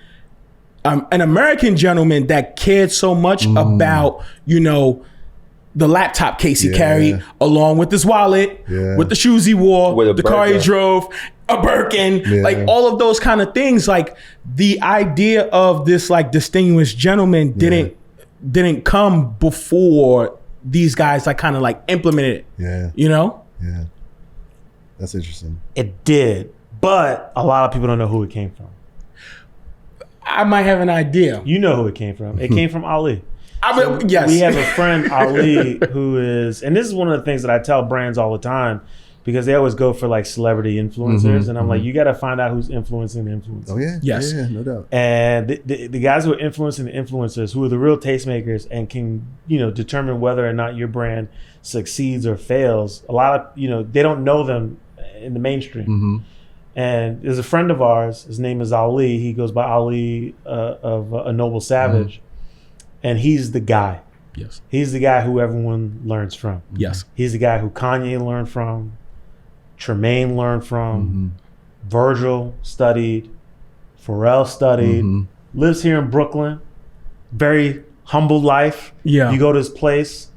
[SPEAKER 2] an American gentleman that cared so much about, you know, the laptop case he carried along with his wallet, with the shoes he wore, the car he drove, a Birkin, like all of those kind of things. Like the idea of this like distinguished gentleman didn't come before these guys like kind of like implemented it.
[SPEAKER 3] Yeah.
[SPEAKER 2] You know?
[SPEAKER 3] Yeah. That's interesting.
[SPEAKER 1] It did, but a lot of people don't know who it came from.
[SPEAKER 2] I might have an idea.
[SPEAKER 1] You know who it came from. It came from Ali.
[SPEAKER 2] Yes.
[SPEAKER 1] We have a friend, Ali, who is, and this is one of the things that I tell brands all the time, because they always go for like celebrity influencers, and I'm like, you got to find out who's influencing the influencers.
[SPEAKER 3] Oh yeah,
[SPEAKER 2] yes,
[SPEAKER 3] yeah, no doubt.
[SPEAKER 1] And the guys who are influencing the influencers, who are the real tastemakers, and can, you know, determine whether or not your brand succeeds or fails. A lot of, you know, they don't know them in the mainstream. And there's a friend of ours. His name is Ali. He goes by Ali of A Noble Savage, and he's the guy.
[SPEAKER 2] Yes,
[SPEAKER 1] he's the guy who everyone learns from.
[SPEAKER 2] Yes,
[SPEAKER 1] he's the guy who Kanye learned from. Tremaine learned from, Virgil studied, Pharrell studied, lives here in Brooklyn, very humble life.
[SPEAKER 2] Yeah.
[SPEAKER 1] You go to his place,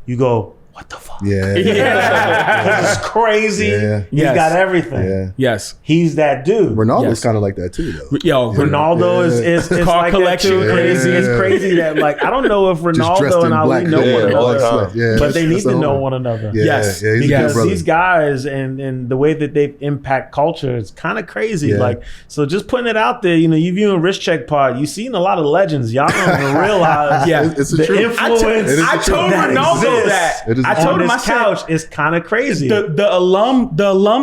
[SPEAKER 1] you go, what the fuck?
[SPEAKER 3] Yeah.
[SPEAKER 1] This is crazy.
[SPEAKER 3] Yeah.
[SPEAKER 1] He's got everything.
[SPEAKER 3] Yeah.
[SPEAKER 2] Yes.
[SPEAKER 1] He's that dude.
[SPEAKER 3] Ronaldo's kind of like that too, though.
[SPEAKER 2] Yo,
[SPEAKER 1] Ronaldo is
[SPEAKER 2] car
[SPEAKER 1] like
[SPEAKER 2] collection.
[SPEAKER 1] That too.
[SPEAKER 2] Crazy.
[SPEAKER 1] It's crazy that, like, I don't know if Ronaldo and Ali know one another, but they need to know one another.
[SPEAKER 3] Yes. Yeah,
[SPEAKER 1] because these guys and the way that they impact culture is kind of crazy.
[SPEAKER 3] Yeah.
[SPEAKER 1] Like, so just putting it out there, you know, you viewing Wrist Check Pod, you've seen a lot of legends. Y'all don't even realize
[SPEAKER 3] it's
[SPEAKER 1] the
[SPEAKER 3] truth.
[SPEAKER 1] influence.
[SPEAKER 2] I told Ronaldo that. I told him I said,
[SPEAKER 1] is kind of crazy.
[SPEAKER 2] The alum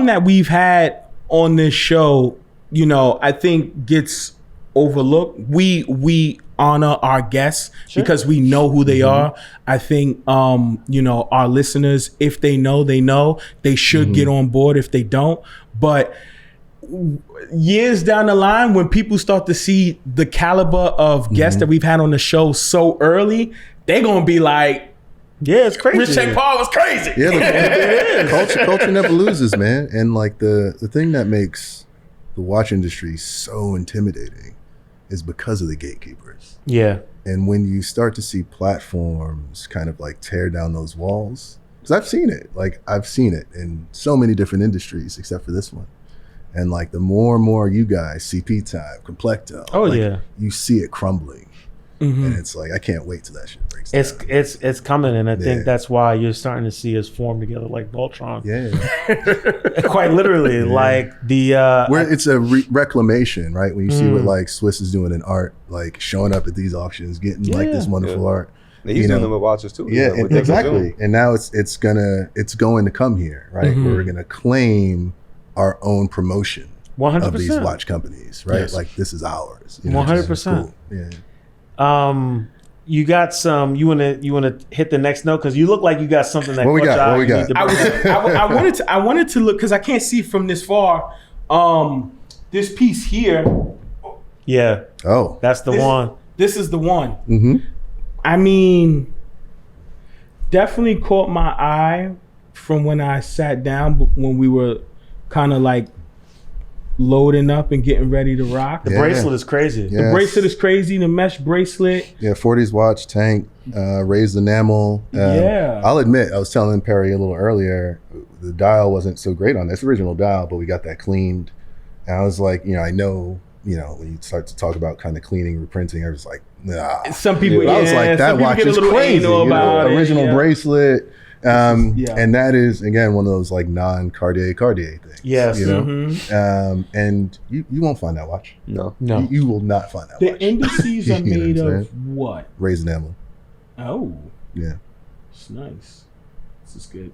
[SPEAKER 2] that we've had on this show, you know, I think gets overlooked. We honor our guests because we know who they are. I think you know, our listeners, if they know, they should get on board if they don't. But years down the line, when people start to see the caliber of guests that we've had on the show so early, they're gonna be like,
[SPEAKER 1] yeah, it's crazy.
[SPEAKER 2] Rich Check Paul was crazy.
[SPEAKER 3] Yeah, culture never loses, man. And like the thing that makes the watch industry so intimidating is because of the gatekeepers.
[SPEAKER 1] Yeah.
[SPEAKER 3] And when you start to see platforms kind of like tear down those walls, because I've seen it in so many different industries except for this one. And like the more and more you guys, CP Time, Complecto, you see it crumbling. And it's like, I can't wait till that shit breaks down.
[SPEAKER 1] It's coming, and I think that's why you're starting to see us form together like Voltron.
[SPEAKER 3] Yeah.
[SPEAKER 1] Quite literally, like the
[SPEAKER 3] where it's a reclamation, right? When you see what like Swiss is doing in art, like showing up at these auctions, getting like this wonderful art.
[SPEAKER 4] He's doing them with watches too.
[SPEAKER 3] Yeah, exactly. And now it's going to come here, right? We're gonna claim our own promotion
[SPEAKER 1] 100%.
[SPEAKER 3] of these watch companies, right?
[SPEAKER 1] Yes.
[SPEAKER 3] Like this is ours.
[SPEAKER 1] 100%.
[SPEAKER 3] Cool. Yeah.
[SPEAKER 1] You got some. You wanna hit the next note because you look like you got something that.
[SPEAKER 3] What we got?
[SPEAKER 2] I wanted to look because I can't see from this far. This piece here.
[SPEAKER 1] Yeah.
[SPEAKER 3] Oh,
[SPEAKER 1] that's the one.
[SPEAKER 2] This is the one. I mean, definitely caught my eye from when I sat down when we were kind of like loading up and getting ready to rock.
[SPEAKER 1] The bracelet is crazy.
[SPEAKER 3] Yes.
[SPEAKER 2] The bracelet is crazy. The mesh bracelet.
[SPEAKER 3] Yeah, 40s watch, tank, raised enamel. I'll admit, I was telling Perry a little earlier, the dial wasn't so great on this original dial, but we got that cleaned. And I was like, you know, I know, you know, when you start to talk about kind of cleaning, reprinting, I was like, nah.
[SPEAKER 2] Some people,
[SPEAKER 3] I was like, that watch is crazy. Original bracelet. And that is again one of those like non-Cartier things.
[SPEAKER 1] Yes.
[SPEAKER 3] You know, and you won't find that watch.
[SPEAKER 4] No.
[SPEAKER 3] You will not find that watch.
[SPEAKER 2] The indices are
[SPEAKER 3] You know
[SPEAKER 2] made
[SPEAKER 3] what I'm
[SPEAKER 2] of
[SPEAKER 3] saying?
[SPEAKER 2] what?
[SPEAKER 3] Raisin enamel.
[SPEAKER 2] Oh,
[SPEAKER 3] Yeah.
[SPEAKER 2] it's nice. This is good.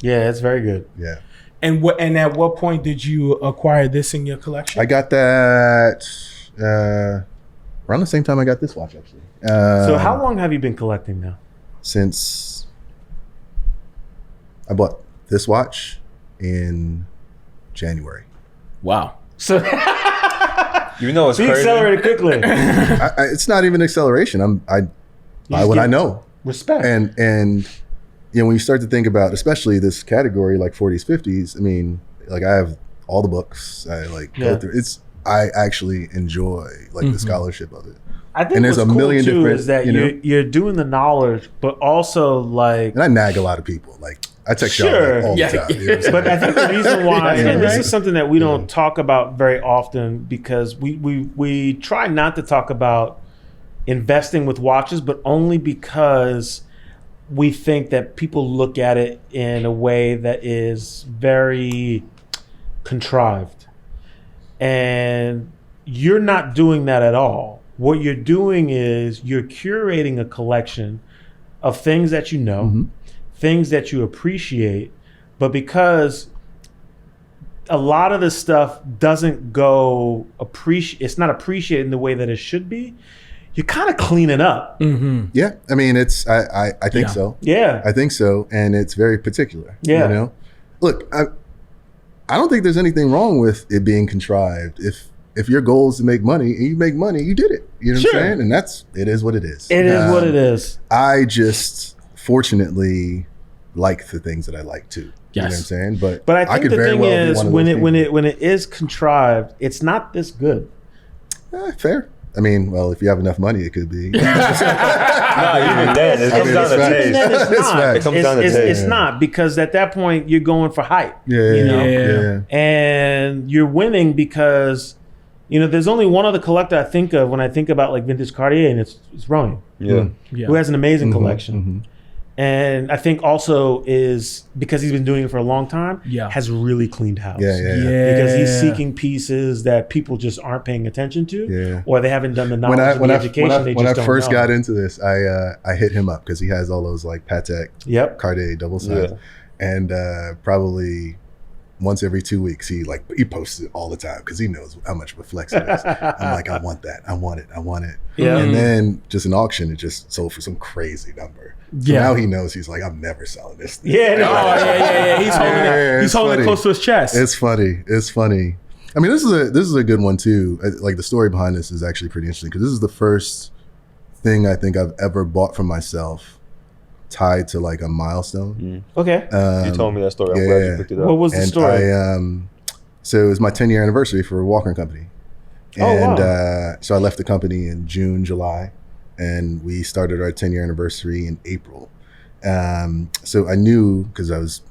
[SPEAKER 1] Yeah, it's very good.
[SPEAKER 3] Yeah.
[SPEAKER 2] And at what point did you acquire this in your collection?
[SPEAKER 3] I got that around the same time I got this watch, actually.
[SPEAKER 1] So how long have you been collecting now?
[SPEAKER 3] Since I bought this watch in January.
[SPEAKER 2] Wow.
[SPEAKER 1] So
[SPEAKER 4] You know it's
[SPEAKER 1] you
[SPEAKER 4] crazy.
[SPEAKER 1] accelerated quickly.
[SPEAKER 3] It's not even acceleration. I buy
[SPEAKER 1] just
[SPEAKER 3] what
[SPEAKER 1] give
[SPEAKER 3] I know.
[SPEAKER 1] Respect.
[SPEAKER 3] And you know, when you start to think about especially this category like 40s, 50s, I mean, like I have all the books. I like go through I actually enjoy like the scholarship of it.
[SPEAKER 1] I think
[SPEAKER 3] and there's
[SPEAKER 1] what's
[SPEAKER 3] a
[SPEAKER 1] cool
[SPEAKER 3] million
[SPEAKER 1] too
[SPEAKER 3] different,
[SPEAKER 1] is that
[SPEAKER 3] you know?
[SPEAKER 1] you're doing the knowledge, but also like.
[SPEAKER 3] And I nag a lot of people. Like I text y'all
[SPEAKER 1] Sure.
[SPEAKER 3] like, all the time. You know what I'm
[SPEAKER 1] But I think the reason why,
[SPEAKER 3] Yeah,
[SPEAKER 1] and this
[SPEAKER 3] right.
[SPEAKER 1] is something that we don't talk about very often because we try not to talk about investing with watches, but only because we think that people look at it in a way that is very contrived. And you're not doing that at all. What you're doing is you're curating a collection of things that you know, things that you appreciate, but because a lot of this stuff doesn't go it's not appreciated in the way that it should be, you kind of clean it up.
[SPEAKER 3] Yeah, I mean, it's I think so.
[SPEAKER 1] Yeah.
[SPEAKER 3] I think so, and it's very particular.
[SPEAKER 1] Yeah.
[SPEAKER 3] You know, look, I don't think there's anything wrong with it being contrived. If your goal is to make money and you make money, you did it. You know what I'm saying? And it is what it is.
[SPEAKER 1] It is what it is.
[SPEAKER 3] I just fortunately like the things that I like too. You know what I'm saying? But
[SPEAKER 1] I think
[SPEAKER 3] could
[SPEAKER 1] the
[SPEAKER 3] very
[SPEAKER 1] thing
[SPEAKER 3] well be
[SPEAKER 1] is
[SPEAKER 3] one of
[SPEAKER 1] when
[SPEAKER 3] those
[SPEAKER 1] when it is contrived, it's not this good.
[SPEAKER 3] people. Fair. I mean, well, if you have enough money, it could be.
[SPEAKER 4] Not even then. It comes down to
[SPEAKER 3] it's
[SPEAKER 4] taste.
[SPEAKER 1] Then it's
[SPEAKER 3] It's
[SPEAKER 1] not.
[SPEAKER 3] facts.
[SPEAKER 4] It comes down to
[SPEAKER 1] It's
[SPEAKER 4] taste.
[SPEAKER 1] not because at that point you're going for hype.
[SPEAKER 3] Yeah,
[SPEAKER 1] You know?
[SPEAKER 3] yeah.
[SPEAKER 1] And you're winning because there's only one other collector I think of when I think about like vintage Cartier, and it's Rowan,
[SPEAKER 4] Yeah.
[SPEAKER 1] who has an amazing collection. And I think also is because he's been doing it for a long time, has really cleaned house.
[SPEAKER 3] Yeah.
[SPEAKER 1] Because he's seeking pieces that people just aren't paying attention to, or they haven't done the knowledge and the education.
[SPEAKER 3] When I first got into this, I hit him up because he has all those like Patek Cartier double size, and probably once every 2 weeks he posts it all the time because he knows how much of a flex it is. I'm like, I want that, I want it.
[SPEAKER 1] Yeah.
[SPEAKER 3] And then just an auction, it just sold for some crazy number. So now he knows, he's like, I'm never selling this thing.
[SPEAKER 2] Yeah. He's holding it. He's holding
[SPEAKER 3] funny.
[SPEAKER 2] it close to his chest.
[SPEAKER 3] It's funny. I mean, this is a good one too. Like the story behind this is actually pretty interesting because this is the first thing I think I've ever bought for myself tied to like a milestone.
[SPEAKER 1] Okay.
[SPEAKER 4] You told me that story. I'm glad you picked it up.
[SPEAKER 1] What was the story?
[SPEAKER 3] So it was my 10-year anniversary for Walker & Company. And so I left the company in June, July, and we started our 10-year anniversary in April. So I knew, because I was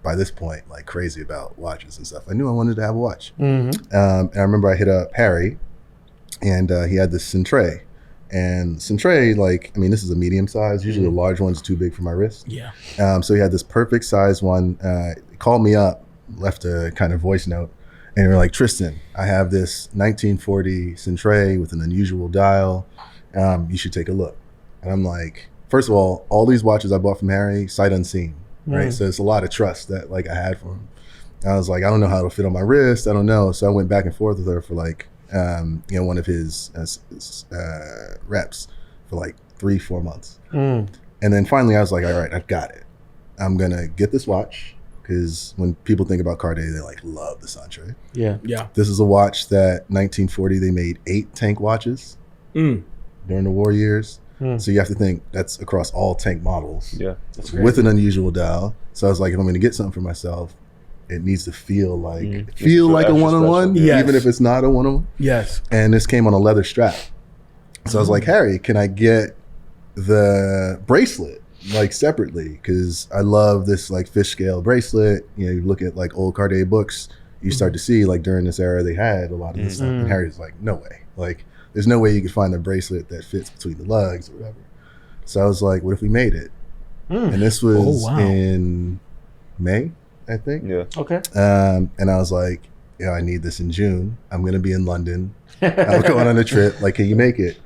[SPEAKER 3] by this point like crazy about watches and stuff, I knew I wanted to have a watch. And I remember I hit up Harry, and he had this Centre. And Centre, like, I mean, this is a medium size. Usually the large one's too big for my wrist.
[SPEAKER 2] Yeah.
[SPEAKER 3] So he had this perfect size one. He called me up, left a kind of voice note, and they were like, Tristan, I have this 1940 Centre with an unusual dial. You should take a look. And I'm like, first of all these watches I bought from Harry, sight unseen, right? So it's a lot of trust that like I had for him. And I was like, I don't know how it'll fit on my wrist. I don't know. So I went back and forth with her for like, one of his reps for like 3-4 months. And then finally I was like, all right, I've got it. I'm going to get this watch because when people think about Cartier, they like love the Centre.
[SPEAKER 1] Yeah.
[SPEAKER 3] This is a watch that 1940, they made 8 tank watches during the war years. So you have to think that's across all tank models.
[SPEAKER 4] Yeah.
[SPEAKER 3] With an unusual dial. So I was like, if I'm going to get something for myself, it needs to feel like a one-on-one, even if it's not a one-on-one.
[SPEAKER 2] Yes.
[SPEAKER 3] And this came on a leather strap. So I was like, Harry, can I get the bracelet like separately? Because I love this like fish scale bracelet. You look at like old Cartier books, you start to see like during this era they had a lot of this stuff. And Harry's like, no way. Like, there's no way you could find a bracelet that fits between the lugs or whatever. So I was like, what if we made it? And this was
[SPEAKER 2] wow.
[SPEAKER 3] in May, I think.
[SPEAKER 4] Yeah.
[SPEAKER 1] Okay.
[SPEAKER 3] And I was like, yeah, I need this in June. I'm going to be in London. I'm going on a trip. Like, can you make it?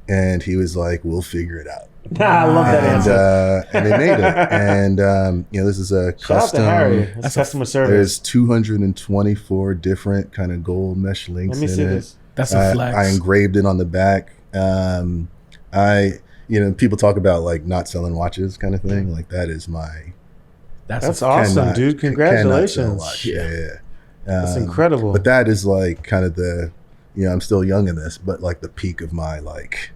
[SPEAKER 3] And he was like, we'll figure it out.
[SPEAKER 1] I love that answer.
[SPEAKER 3] And they made it. And, this is a
[SPEAKER 1] Shout out to
[SPEAKER 3] custom.
[SPEAKER 1] Harry. That's customer service.
[SPEAKER 3] There's 224 different kind of gold mesh links
[SPEAKER 1] Let me
[SPEAKER 3] in
[SPEAKER 1] see
[SPEAKER 3] it.
[SPEAKER 1] this.
[SPEAKER 2] That's a flex.
[SPEAKER 3] I engraved it on the back. People talk about like not selling watches kind of thing. Like that is my.
[SPEAKER 1] That's awesome, dude. Congratulations.
[SPEAKER 3] Yeah.
[SPEAKER 1] That's incredible.
[SPEAKER 3] But that is like kind of the, I'm still young in this, but like the peak of my like,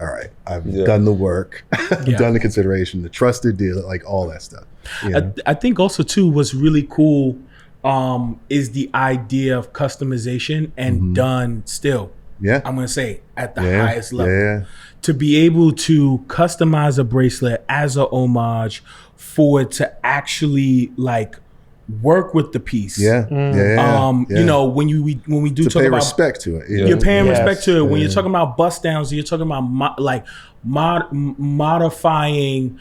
[SPEAKER 3] all right, I've done the work, done the consideration, the trusted deal, like all that stuff.
[SPEAKER 2] I think also too what's really cool is the idea of customization and done still.
[SPEAKER 3] Yeah.
[SPEAKER 2] I'm going to say at the highest level.
[SPEAKER 3] Yeah.
[SPEAKER 2] To be able to customize a bracelet as a homage for it to actually like work with the piece.
[SPEAKER 3] Yeah.
[SPEAKER 2] When we do
[SPEAKER 3] to
[SPEAKER 2] talk
[SPEAKER 3] pay
[SPEAKER 2] about
[SPEAKER 3] respect to it.
[SPEAKER 2] you're paying respect to it. When you're talking about bust downs, you're talking about modifying,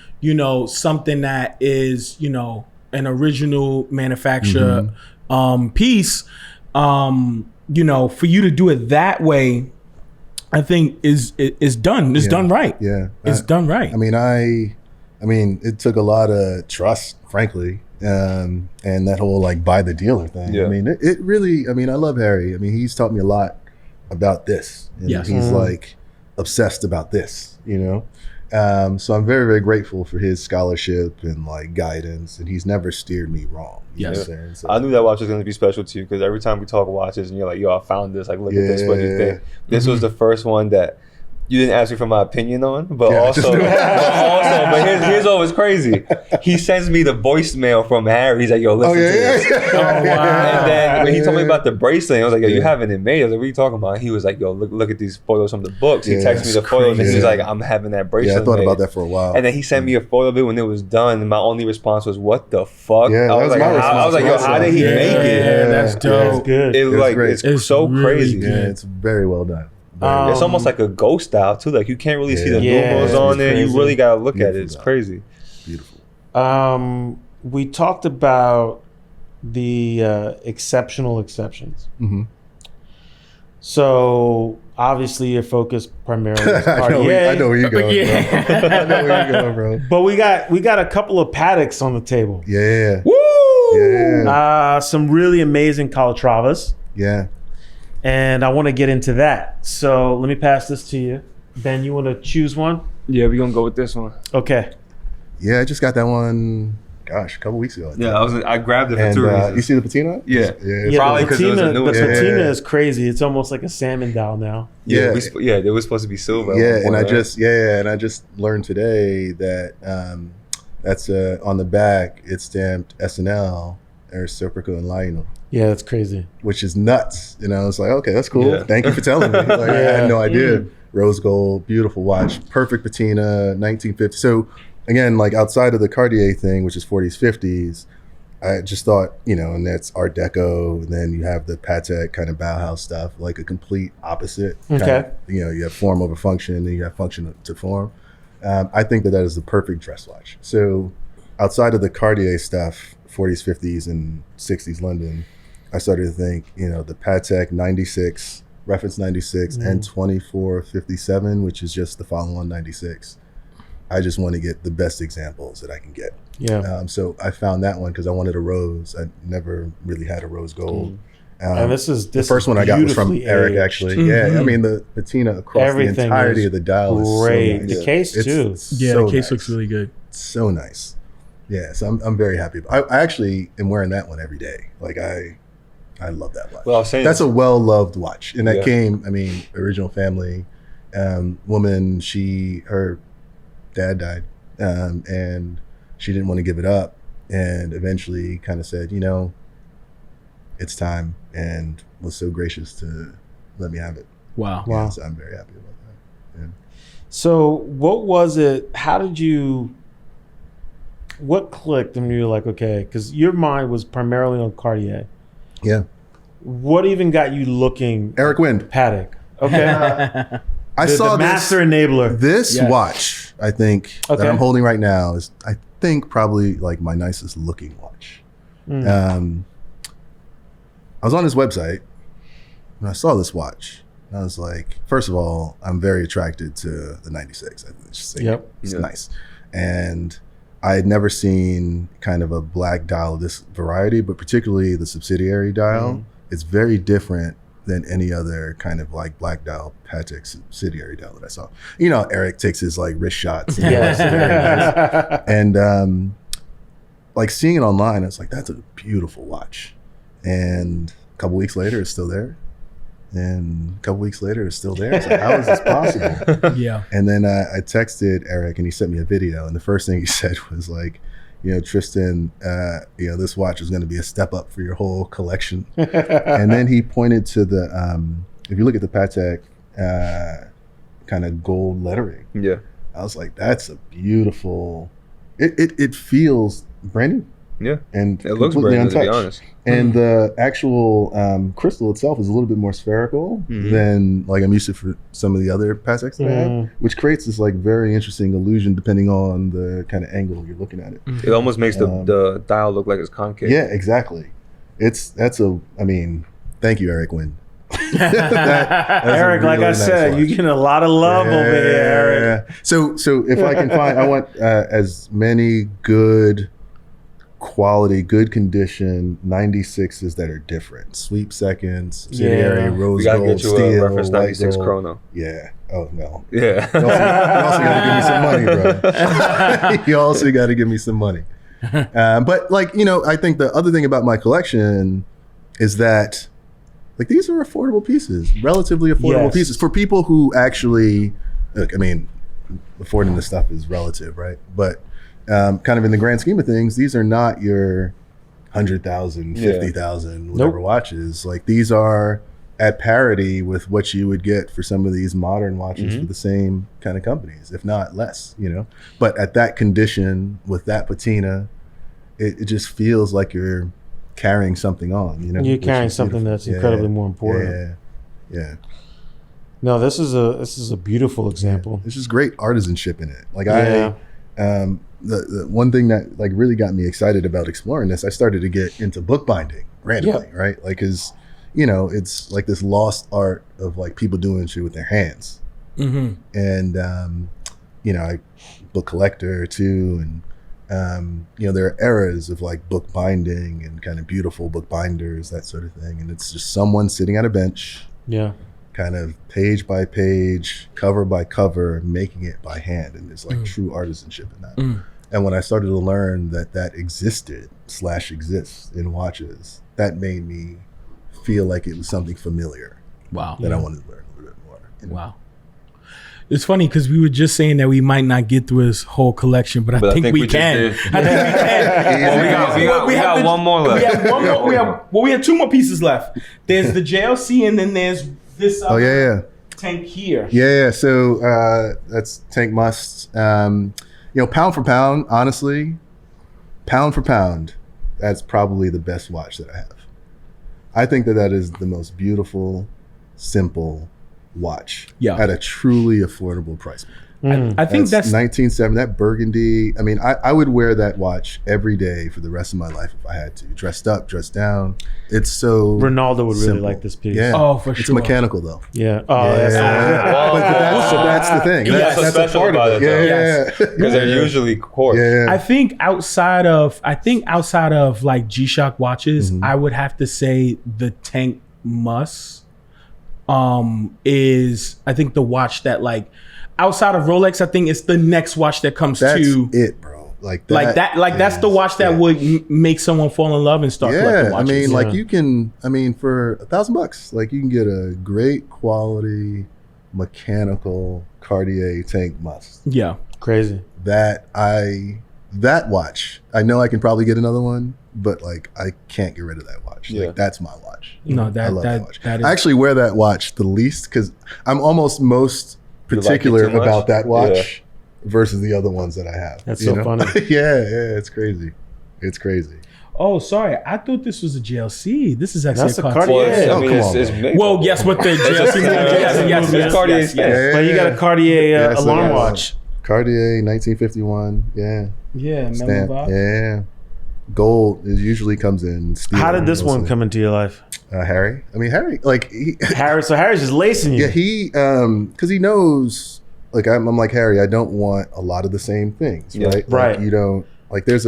[SPEAKER 2] something that is, an original manufacturer piece. For you to do it that way, I think is done. It's done right.
[SPEAKER 3] Yeah.
[SPEAKER 2] It's done right.
[SPEAKER 3] I mean, it took a lot of trust, frankly. And that whole like buy the dealer thing.
[SPEAKER 4] Yeah.
[SPEAKER 3] I mean, it really, I love Harry. I mean, he's taught me a lot about this. And he's like obsessed about this, So I'm very, very grateful for his scholarship and like guidance, and he's never steered me wrong. You know what I'm saying? So,
[SPEAKER 4] I knew that watch was going to be special to you because every time we talk watches and you're like, yo, I found this, like, look at this, what do you think? This was the first one that you didn't ask me for my opinion on, but here's what was crazy. He sends me the voicemail from Harry. He's like, yo, listen to this.
[SPEAKER 2] Oh, wow.
[SPEAKER 4] And then when he told me about the bracelet, I was like, yo, you haven't it made. I was like, what are you talking about? He was like, yo, look at these photos from the books. He texted me the photos and he's like, I'm having that bracelet.
[SPEAKER 3] Yeah, I thought
[SPEAKER 4] made.
[SPEAKER 3] about that for a while.
[SPEAKER 4] And then he sent me a photo of it when it was done. And my only response was, what the fuck?
[SPEAKER 3] Yeah,
[SPEAKER 4] I was like, yo, how did he make it?
[SPEAKER 2] Yeah, that's dope.
[SPEAKER 1] That's good.
[SPEAKER 4] It's so
[SPEAKER 2] really
[SPEAKER 4] crazy.
[SPEAKER 2] good.
[SPEAKER 3] Yeah, it's very well done.
[SPEAKER 4] It's almost like a ghost style too. Like you can't really see the lumos on there. You really gotta look at it. It's crazy.
[SPEAKER 3] Beautiful.
[SPEAKER 1] We talked about the exceptional exceptions. So obviously you're focused primarily on Cartier.
[SPEAKER 3] I know where you're going, bro. I know where you're going, bro.
[SPEAKER 1] But we got a couple of Pateks on the table.
[SPEAKER 3] Yeah.
[SPEAKER 1] Woo!
[SPEAKER 3] Yeah.
[SPEAKER 1] Some really amazing Calatravas.
[SPEAKER 3] Yeah.
[SPEAKER 1] And I want to get into that. So let me pass this to you. Ben, you want to choose one?
[SPEAKER 4] Yeah, we're gonna go with this one.
[SPEAKER 1] Okay.
[SPEAKER 3] Yeah, I just got that one, a couple weeks ago.
[SPEAKER 4] I grabbed it for
[SPEAKER 3] And
[SPEAKER 4] 2 reasons.
[SPEAKER 3] you see the patina?
[SPEAKER 4] Yeah.
[SPEAKER 1] Probably
[SPEAKER 4] Probably 'cause it was a new
[SPEAKER 1] the
[SPEAKER 4] one.
[SPEAKER 1] patina is crazy. It's almost like a salmon dial now.
[SPEAKER 3] Yeah.
[SPEAKER 4] They were supposed to be silver.
[SPEAKER 3] Yeah, and I just learned today that that's on the back. It's stamped SNL, or Serpico and Lionel.
[SPEAKER 1] Yeah, that's crazy.
[SPEAKER 3] Which is nuts. It's like, okay, that's cool.
[SPEAKER 4] Yeah.
[SPEAKER 3] Thank you for telling me. Like, I had no idea. Rose gold, beautiful watch, perfect patina, 1950. So again, like outside of the Cartier thing, which is 40s, 50s, I just thought, and that's Art Deco. And then you have the Patek kind of Bauhaus stuff, like a complete opposite.
[SPEAKER 1] Okay.
[SPEAKER 3] You have form over function, and you have function to form. I think that is the perfect dress watch. So outside of the Cartier stuff, 40s, 50s, and 60s London, I started to think, the Patek 96, reference 96, and 2457, which is just the follow-on 96. I just want to get the best examples that I can get.
[SPEAKER 1] Yeah.
[SPEAKER 3] So I found that one because I wanted a rose. I never really had a rose gold.
[SPEAKER 1] And this
[SPEAKER 3] the first one I got was from Eric,
[SPEAKER 1] aged.
[SPEAKER 3] actually. Yeah, I mean, the patina across the entirety of the dial is
[SPEAKER 1] great.
[SPEAKER 3] so nice.
[SPEAKER 1] The case, too.
[SPEAKER 2] The case looks really good.
[SPEAKER 3] So nice. Yeah, so I'm very happy. I actually am wearing that one every day. Like, I love that watch.
[SPEAKER 4] Well, I was saying
[SPEAKER 3] that's a well-loved watch. And that came, original family, woman, her dad died, and she didn't want to give it up, and eventually kind of said, it's time, and was so gracious to let me have it.
[SPEAKER 2] Wow.
[SPEAKER 3] Yeah, so I'm very happy about that. Yeah.
[SPEAKER 1] So what was it? What clicked and you were like, okay, because your mind was primarily on Cartier.
[SPEAKER 3] Yeah.
[SPEAKER 1] What even got you looking?
[SPEAKER 3] Eric Wind.
[SPEAKER 1] Patek. Okay.
[SPEAKER 3] I saw
[SPEAKER 1] the master enabler.
[SPEAKER 3] This watch, I think, that I'm holding right now is, think probably like my nicest looking watch. I was on his website and I saw this watch. And I was like, first of all, I'm very attracted to the 96. It's nice. And I had never seen kind of a black dial of this variety, but particularly the subsidiary dial. It's very different than any other kind of like black dial Patek subsidiary dial that I saw. You know, Eric takes his like wrist shots. And like seeing it online, I was like, that's a beautiful watch. And a couple weeks later, it's still there. And a couple weeks later, it's still there. It's like, how is this possible?
[SPEAKER 2] Yeah.
[SPEAKER 3] And then I texted Eric and he sent me a video. And the first thing he said was like, you know, Tristan, you know, this watch is going to be a step up for your whole collection. And then he pointed to the, if you look at the Patek kind of gold lettering. Yeah. I was like, that's a beautiful, it feels brand new.
[SPEAKER 4] Yeah.
[SPEAKER 3] And
[SPEAKER 4] it looks brand new, to be honest.
[SPEAKER 3] And the actual crystal itself is a little bit more spherical than like I'm used to for some of the other Pateks that I have, which creates this like very interesting illusion depending on the kind of angle you're looking at it.
[SPEAKER 4] It almost makes the dial look like it's concave.
[SPEAKER 3] Yeah, exactly. I mean, thank you, Eric Wynn.
[SPEAKER 1] Eric, like I said, you get a lot of love over here, Eric.
[SPEAKER 3] Yeah. So if I can find, I want as many good quality, good condition 96s that are different. Sweep seconds, subsidiary, rose gold,
[SPEAKER 4] get you
[SPEAKER 3] steel,
[SPEAKER 4] a reference 96
[SPEAKER 3] gold.
[SPEAKER 4] chrono.
[SPEAKER 3] Yeah. Oh no.
[SPEAKER 4] Yeah.
[SPEAKER 3] You also got to give me some money, bro. You also got to give me some money. But like, you know, I think the other thing about my collection is that like these are affordable pieces, relatively affordable pieces for people who actually look. I mean, affording this stuff is relative, right? But kind of in the grand scheme of things, these are not your 100,000, 50,000, whatever watches. Like these are at parity with what you would get for some of these modern watches for the same kind of companies, if not less, you know. But at that condition, with that patina, it just feels like you're carrying something on, you know.
[SPEAKER 1] You're carrying something that's incredibly more important.
[SPEAKER 3] Yeah.
[SPEAKER 1] No, this is a beautiful example.
[SPEAKER 3] There's just great artisanship in it. Like the one thing that like really got me excited about exploring this, I started to get into bookbinding randomly, right? Like, cause you know, it's like this lost art of like people doing shit with their hands. And, you know, I book collector too. And, you know, there are eras of like bookbinding and kind of beautiful bookbinders, that sort of thing. And it's just someone sitting at a bench. Yeah. Kind of page by page, cover by cover, making it by hand. And there's like true artisanship in that. And when I started to learn that existed / exists in watches, that made me feel like it was something familiar. Wow. That I wanted to learn a little bit more. You know? Wow.
[SPEAKER 2] It's funny because we were just saying that we might not get through his whole collection, but I think we can. I think we can.
[SPEAKER 4] We got one more left.
[SPEAKER 2] We have one more. We have two more pieces left. There's the JLC, and then there's this tank here.
[SPEAKER 3] Yeah. So that's Tank Must. You know, pound for pound, honestly, that's probably the best watch that I have. I think that is the most beautiful, simple watch at a truly affordable price point.
[SPEAKER 2] I think that's
[SPEAKER 3] 1970. That burgundy. I mean, I would wear that watch every day for the rest of my life if I had to. Dressed up, dressed down. It's so
[SPEAKER 1] Ronaldo would
[SPEAKER 3] simple.
[SPEAKER 1] really like this piece.
[SPEAKER 3] Yeah.
[SPEAKER 2] Oh, for sure.
[SPEAKER 3] It's mechanical though.
[SPEAKER 1] Yeah. Oh, yeah.
[SPEAKER 3] That's the thing.
[SPEAKER 4] That's so special about it.
[SPEAKER 3] Yeah.
[SPEAKER 4] Because they're usually coarse.
[SPEAKER 3] Yeah.
[SPEAKER 2] I think outside of like G-Shock watches, I would have to say the Tank Must is I think the watch that like outside of Rolex, I think it's the next watch that comes
[SPEAKER 3] that's
[SPEAKER 2] to
[SPEAKER 3] it, bro.
[SPEAKER 2] That's the watch that would make someone fall in love and start collecting watches.
[SPEAKER 3] I mean, like you can, for $1,000, like you can get a great quality mechanical Cartier Tank Must.
[SPEAKER 2] Yeah,
[SPEAKER 1] crazy.
[SPEAKER 3] That watch, I know I can probably get another one, but like I can't get rid of that watch. Like that's my watch.
[SPEAKER 2] No,
[SPEAKER 3] I love that watch.
[SPEAKER 2] That is,
[SPEAKER 3] I actually wear that watch the least because I'm almost most particular about that watch versus the other ones that I have.
[SPEAKER 1] That's so funny.
[SPEAKER 3] Yeah, it's crazy.
[SPEAKER 2] Oh, sorry. I thought this was a JLC. This is actually a Cartier.
[SPEAKER 4] Well,
[SPEAKER 2] yes, with the JLC.
[SPEAKER 4] Yes.
[SPEAKER 1] But you got a Cartier alarm watch.
[SPEAKER 3] Cartier, 1951. Yeah.
[SPEAKER 2] Yeah,
[SPEAKER 3] Stamp.
[SPEAKER 2] Memo
[SPEAKER 3] Yeah. Gold. It usually comes in steel.
[SPEAKER 1] How did this one
[SPEAKER 3] mostly.
[SPEAKER 1] come into your life?
[SPEAKER 3] Harry. I mean, Harry. Like
[SPEAKER 1] So Harry's just lacing you.
[SPEAKER 3] Yeah, because he knows. Like I'm like Harry. I don't want a lot of the same things.
[SPEAKER 4] Yeah.
[SPEAKER 3] Right.
[SPEAKER 1] Right.
[SPEAKER 3] Like, you don't like. There's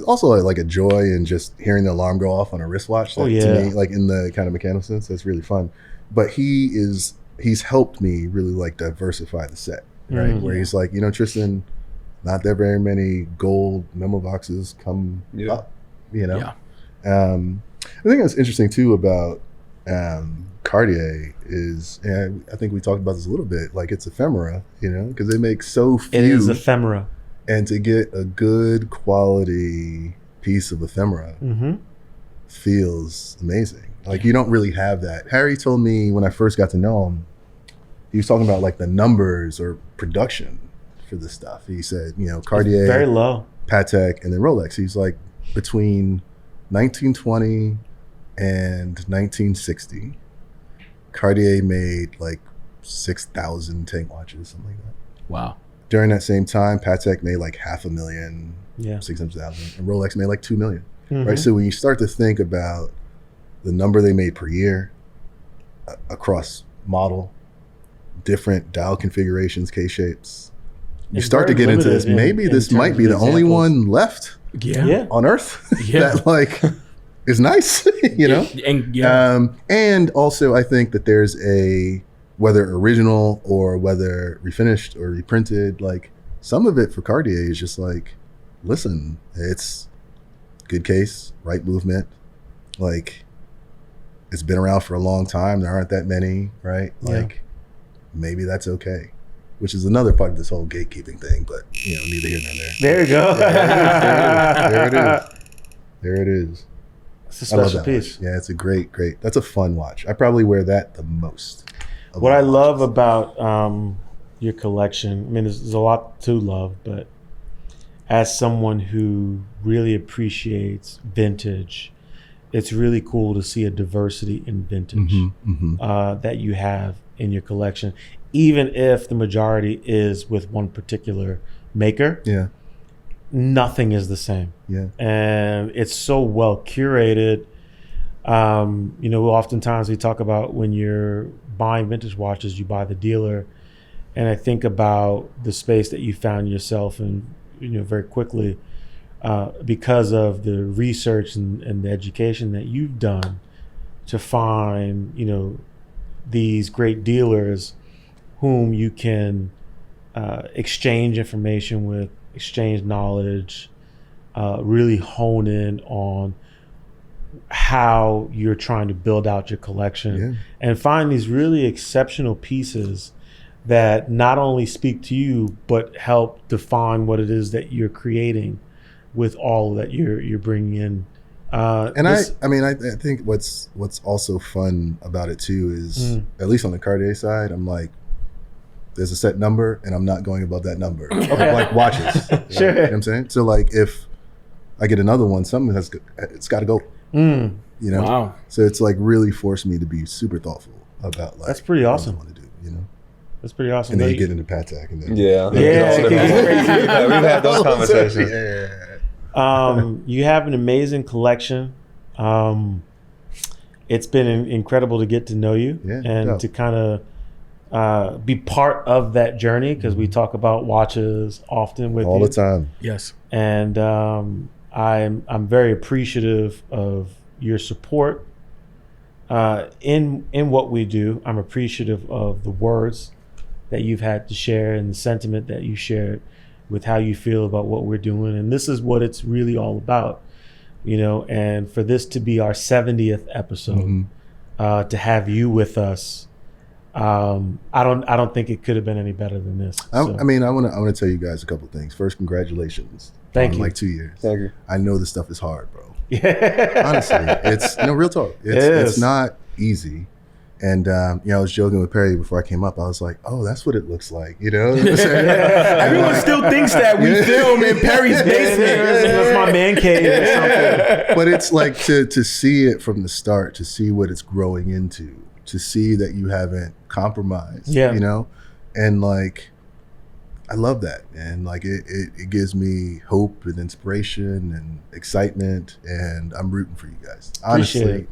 [SPEAKER 3] also like a joy in just hearing the alarm go off on a wristwatch. That, to me, like in the kind of mechanical sense, that's really fun. But he's helped me really like diversify the set. Right. Where he's like, Tristan, not that very many gold memo boxes come up.
[SPEAKER 2] Yeah.
[SPEAKER 3] I think that's interesting too about Cartier is, and I think we talked about this a little bit, like it's ephemera, because they make so few.
[SPEAKER 1] It is ephemera.
[SPEAKER 3] And to get a good quality piece of ephemera feels amazing. Like you don't really have that. Harry told me when I first got to know him, he was talking about like the numbers or production for this stuff. He said, Cartier,
[SPEAKER 1] It's very low.
[SPEAKER 3] Patek, and then Rolex. He's like between 1920 and 1960, Cartier made like 6,000 tank watches, something like that.
[SPEAKER 2] Wow.
[SPEAKER 3] During that same time, Patek made like 500,000, 600,000, and Rolex made like 2 million. Right. So when you start to think about the number they made per year across model, different dial configurations, case shapes, you start to get into this. Maybe this might be the only one left on Earth that like is nice, And also I think that there's whether original or whether refinished or reprinted, like some of it for Cartier is just like, listen, it's good case, right movement, like it's been around for a long time. There aren't that many, right? Like maybe that's okay. Which is another part of this whole gatekeeping thing, but neither here nor there.
[SPEAKER 1] There you go.
[SPEAKER 3] There it is.
[SPEAKER 1] It's a special piece.
[SPEAKER 3] Watch. Yeah, it's a great. That's a fun watch. I probably wear that the most.
[SPEAKER 1] What I love about your collection, I mean, there's a lot to love, but as someone who really appreciates vintage, it's really cool to see a diversity in vintage that you have in your collection. Even if the majority is with one particular maker, nothing is the same. And it's so well curated. Oftentimes we talk about when you're buying vintage watches, you buy the dealer. And I think about the space that you found yourself in, very quickly, because of the research and the education that you've done to find, these great dealers whom you can exchange information with, exchange knowledge, really hone in on how you're trying to build out your collection and find these really exceptional pieces that not only speak to you, but help define what it is that you're creating with all that you're bringing in. I think what's also fun about it too is, at least on the Cartier side, I'm like, there's a set number and I'm not going above that number. Like watches. Sure.
[SPEAKER 3] You know what I'm saying? So like if I get another one, something it's got to go.
[SPEAKER 2] Wow.
[SPEAKER 3] So it's like really forced me to be super thoughtful about like
[SPEAKER 1] that's pretty awesome.
[SPEAKER 3] What I want to do,
[SPEAKER 1] That's pretty awesome.
[SPEAKER 3] And then you get into Patek and then
[SPEAKER 4] we've had those conversations.
[SPEAKER 1] You have an amazing collection. It's been incredible to get to know you and to kind of be part of that journey, because we talk about watches often with
[SPEAKER 3] all
[SPEAKER 1] you.
[SPEAKER 3] the time.
[SPEAKER 2] Yes.
[SPEAKER 1] And I'm very appreciative of your support in what we do. I'm appreciative of the words that you've had to share and the sentiment that you shared with how you feel about what we're doing. And this is what it's really all about, and for this to be our 70th episode, to have you with us, I don't think it could have been any better than this.
[SPEAKER 3] I want to tell you guys a couple things. First, congratulations.
[SPEAKER 1] Thank you.
[SPEAKER 3] Like 2 years.
[SPEAKER 4] Thank you.
[SPEAKER 3] I know this stuff is hard, bro.
[SPEAKER 1] Yeah.
[SPEAKER 3] Honestly, it's real talk. It's not easy. And I was joking with Perry before I came up. I was like, "Oh, that's what it looks like,"
[SPEAKER 2] Everyone still thinks that we film in Perry's basement.
[SPEAKER 1] That's my man cave or something.
[SPEAKER 3] But it's like to see it from the start, to see what it's growing into, to see that you haven't compromised. And like I love that, man. Like it gives me hope and inspiration and excitement, and I'm rooting for you guys. Honestly,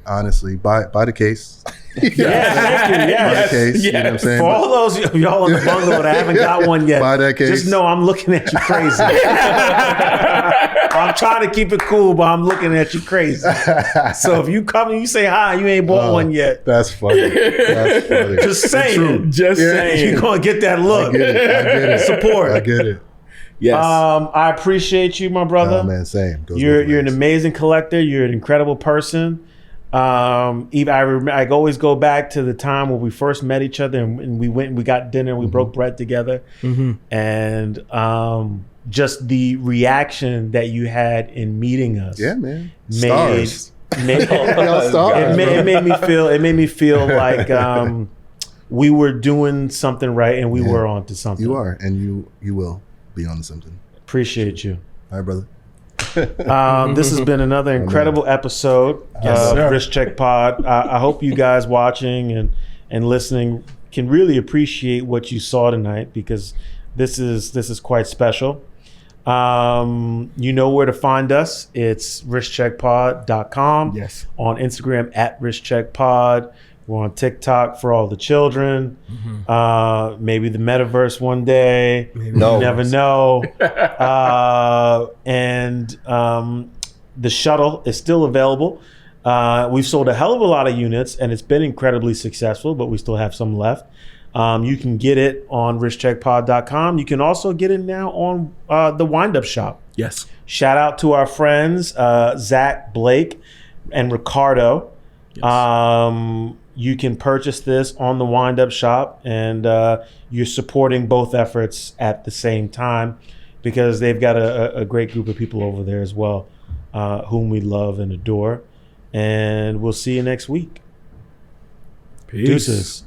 [SPEAKER 3] buy the case.
[SPEAKER 1] Yeah, thank you. Yeah,
[SPEAKER 3] buy the case. You know what I'm saying?
[SPEAKER 1] For all those of y'all in the bungalow that haven't got one yet,
[SPEAKER 3] buy that case.
[SPEAKER 1] Just know I'm looking at you crazy. I'm trying to keep it cool, but I'm looking at you crazy. So if you come and you say hi, you ain't bought one yet.
[SPEAKER 3] That's funny. That's funny.
[SPEAKER 1] Just saying. Just saying. You're gonna get that look.
[SPEAKER 3] I get it.
[SPEAKER 1] Support.
[SPEAKER 3] I get it.
[SPEAKER 2] Yes.
[SPEAKER 1] I appreciate you, my brother.
[SPEAKER 3] Oh man, same.
[SPEAKER 1] You're an amazing collector. You're an incredible person. I always go back to the time when we first met each other, and we went and we got dinner and we broke bread together. And just the reaction that you had in meeting us.
[SPEAKER 3] Yeah, man.
[SPEAKER 1] Made me feel like we were doing something right, and we were on to something.
[SPEAKER 3] You are, and you will be on to something.
[SPEAKER 1] Appreciate you.
[SPEAKER 3] All right, brother.
[SPEAKER 1] This has been another incredible episode of Wrist Check Pod. I hope you guys watching and listening can really appreciate what you saw tonight, because this is quite special. You know where to find us. It's wristcheckpod.com.
[SPEAKER 2] Yes.
[SPEAKER 1] On Instagram @wristcheckpod. We're on TikTok for all the children. Maybe the metaverse one day. You never know. And the shuttle is still available. We've sold a hell of a lot of units, and it's been incredibly successful, but we still have some left. You can get it on wristcheckpod.com. You can also get it now on the Wind Up Shop.
[SPEAKER 2] Yes.
[SPEAKER 1] Shout out to our friends, Zach, Blake, and Ricardo. Yes. You can purchase this on the Wind Up Shop, and you're supporting both efforts at the same time, because they've got a great group of people over there as well, whom we love and adore. And we'll see you next week.
[SPEAKER 2] Peace.
[SPEAKER 1] Deuces.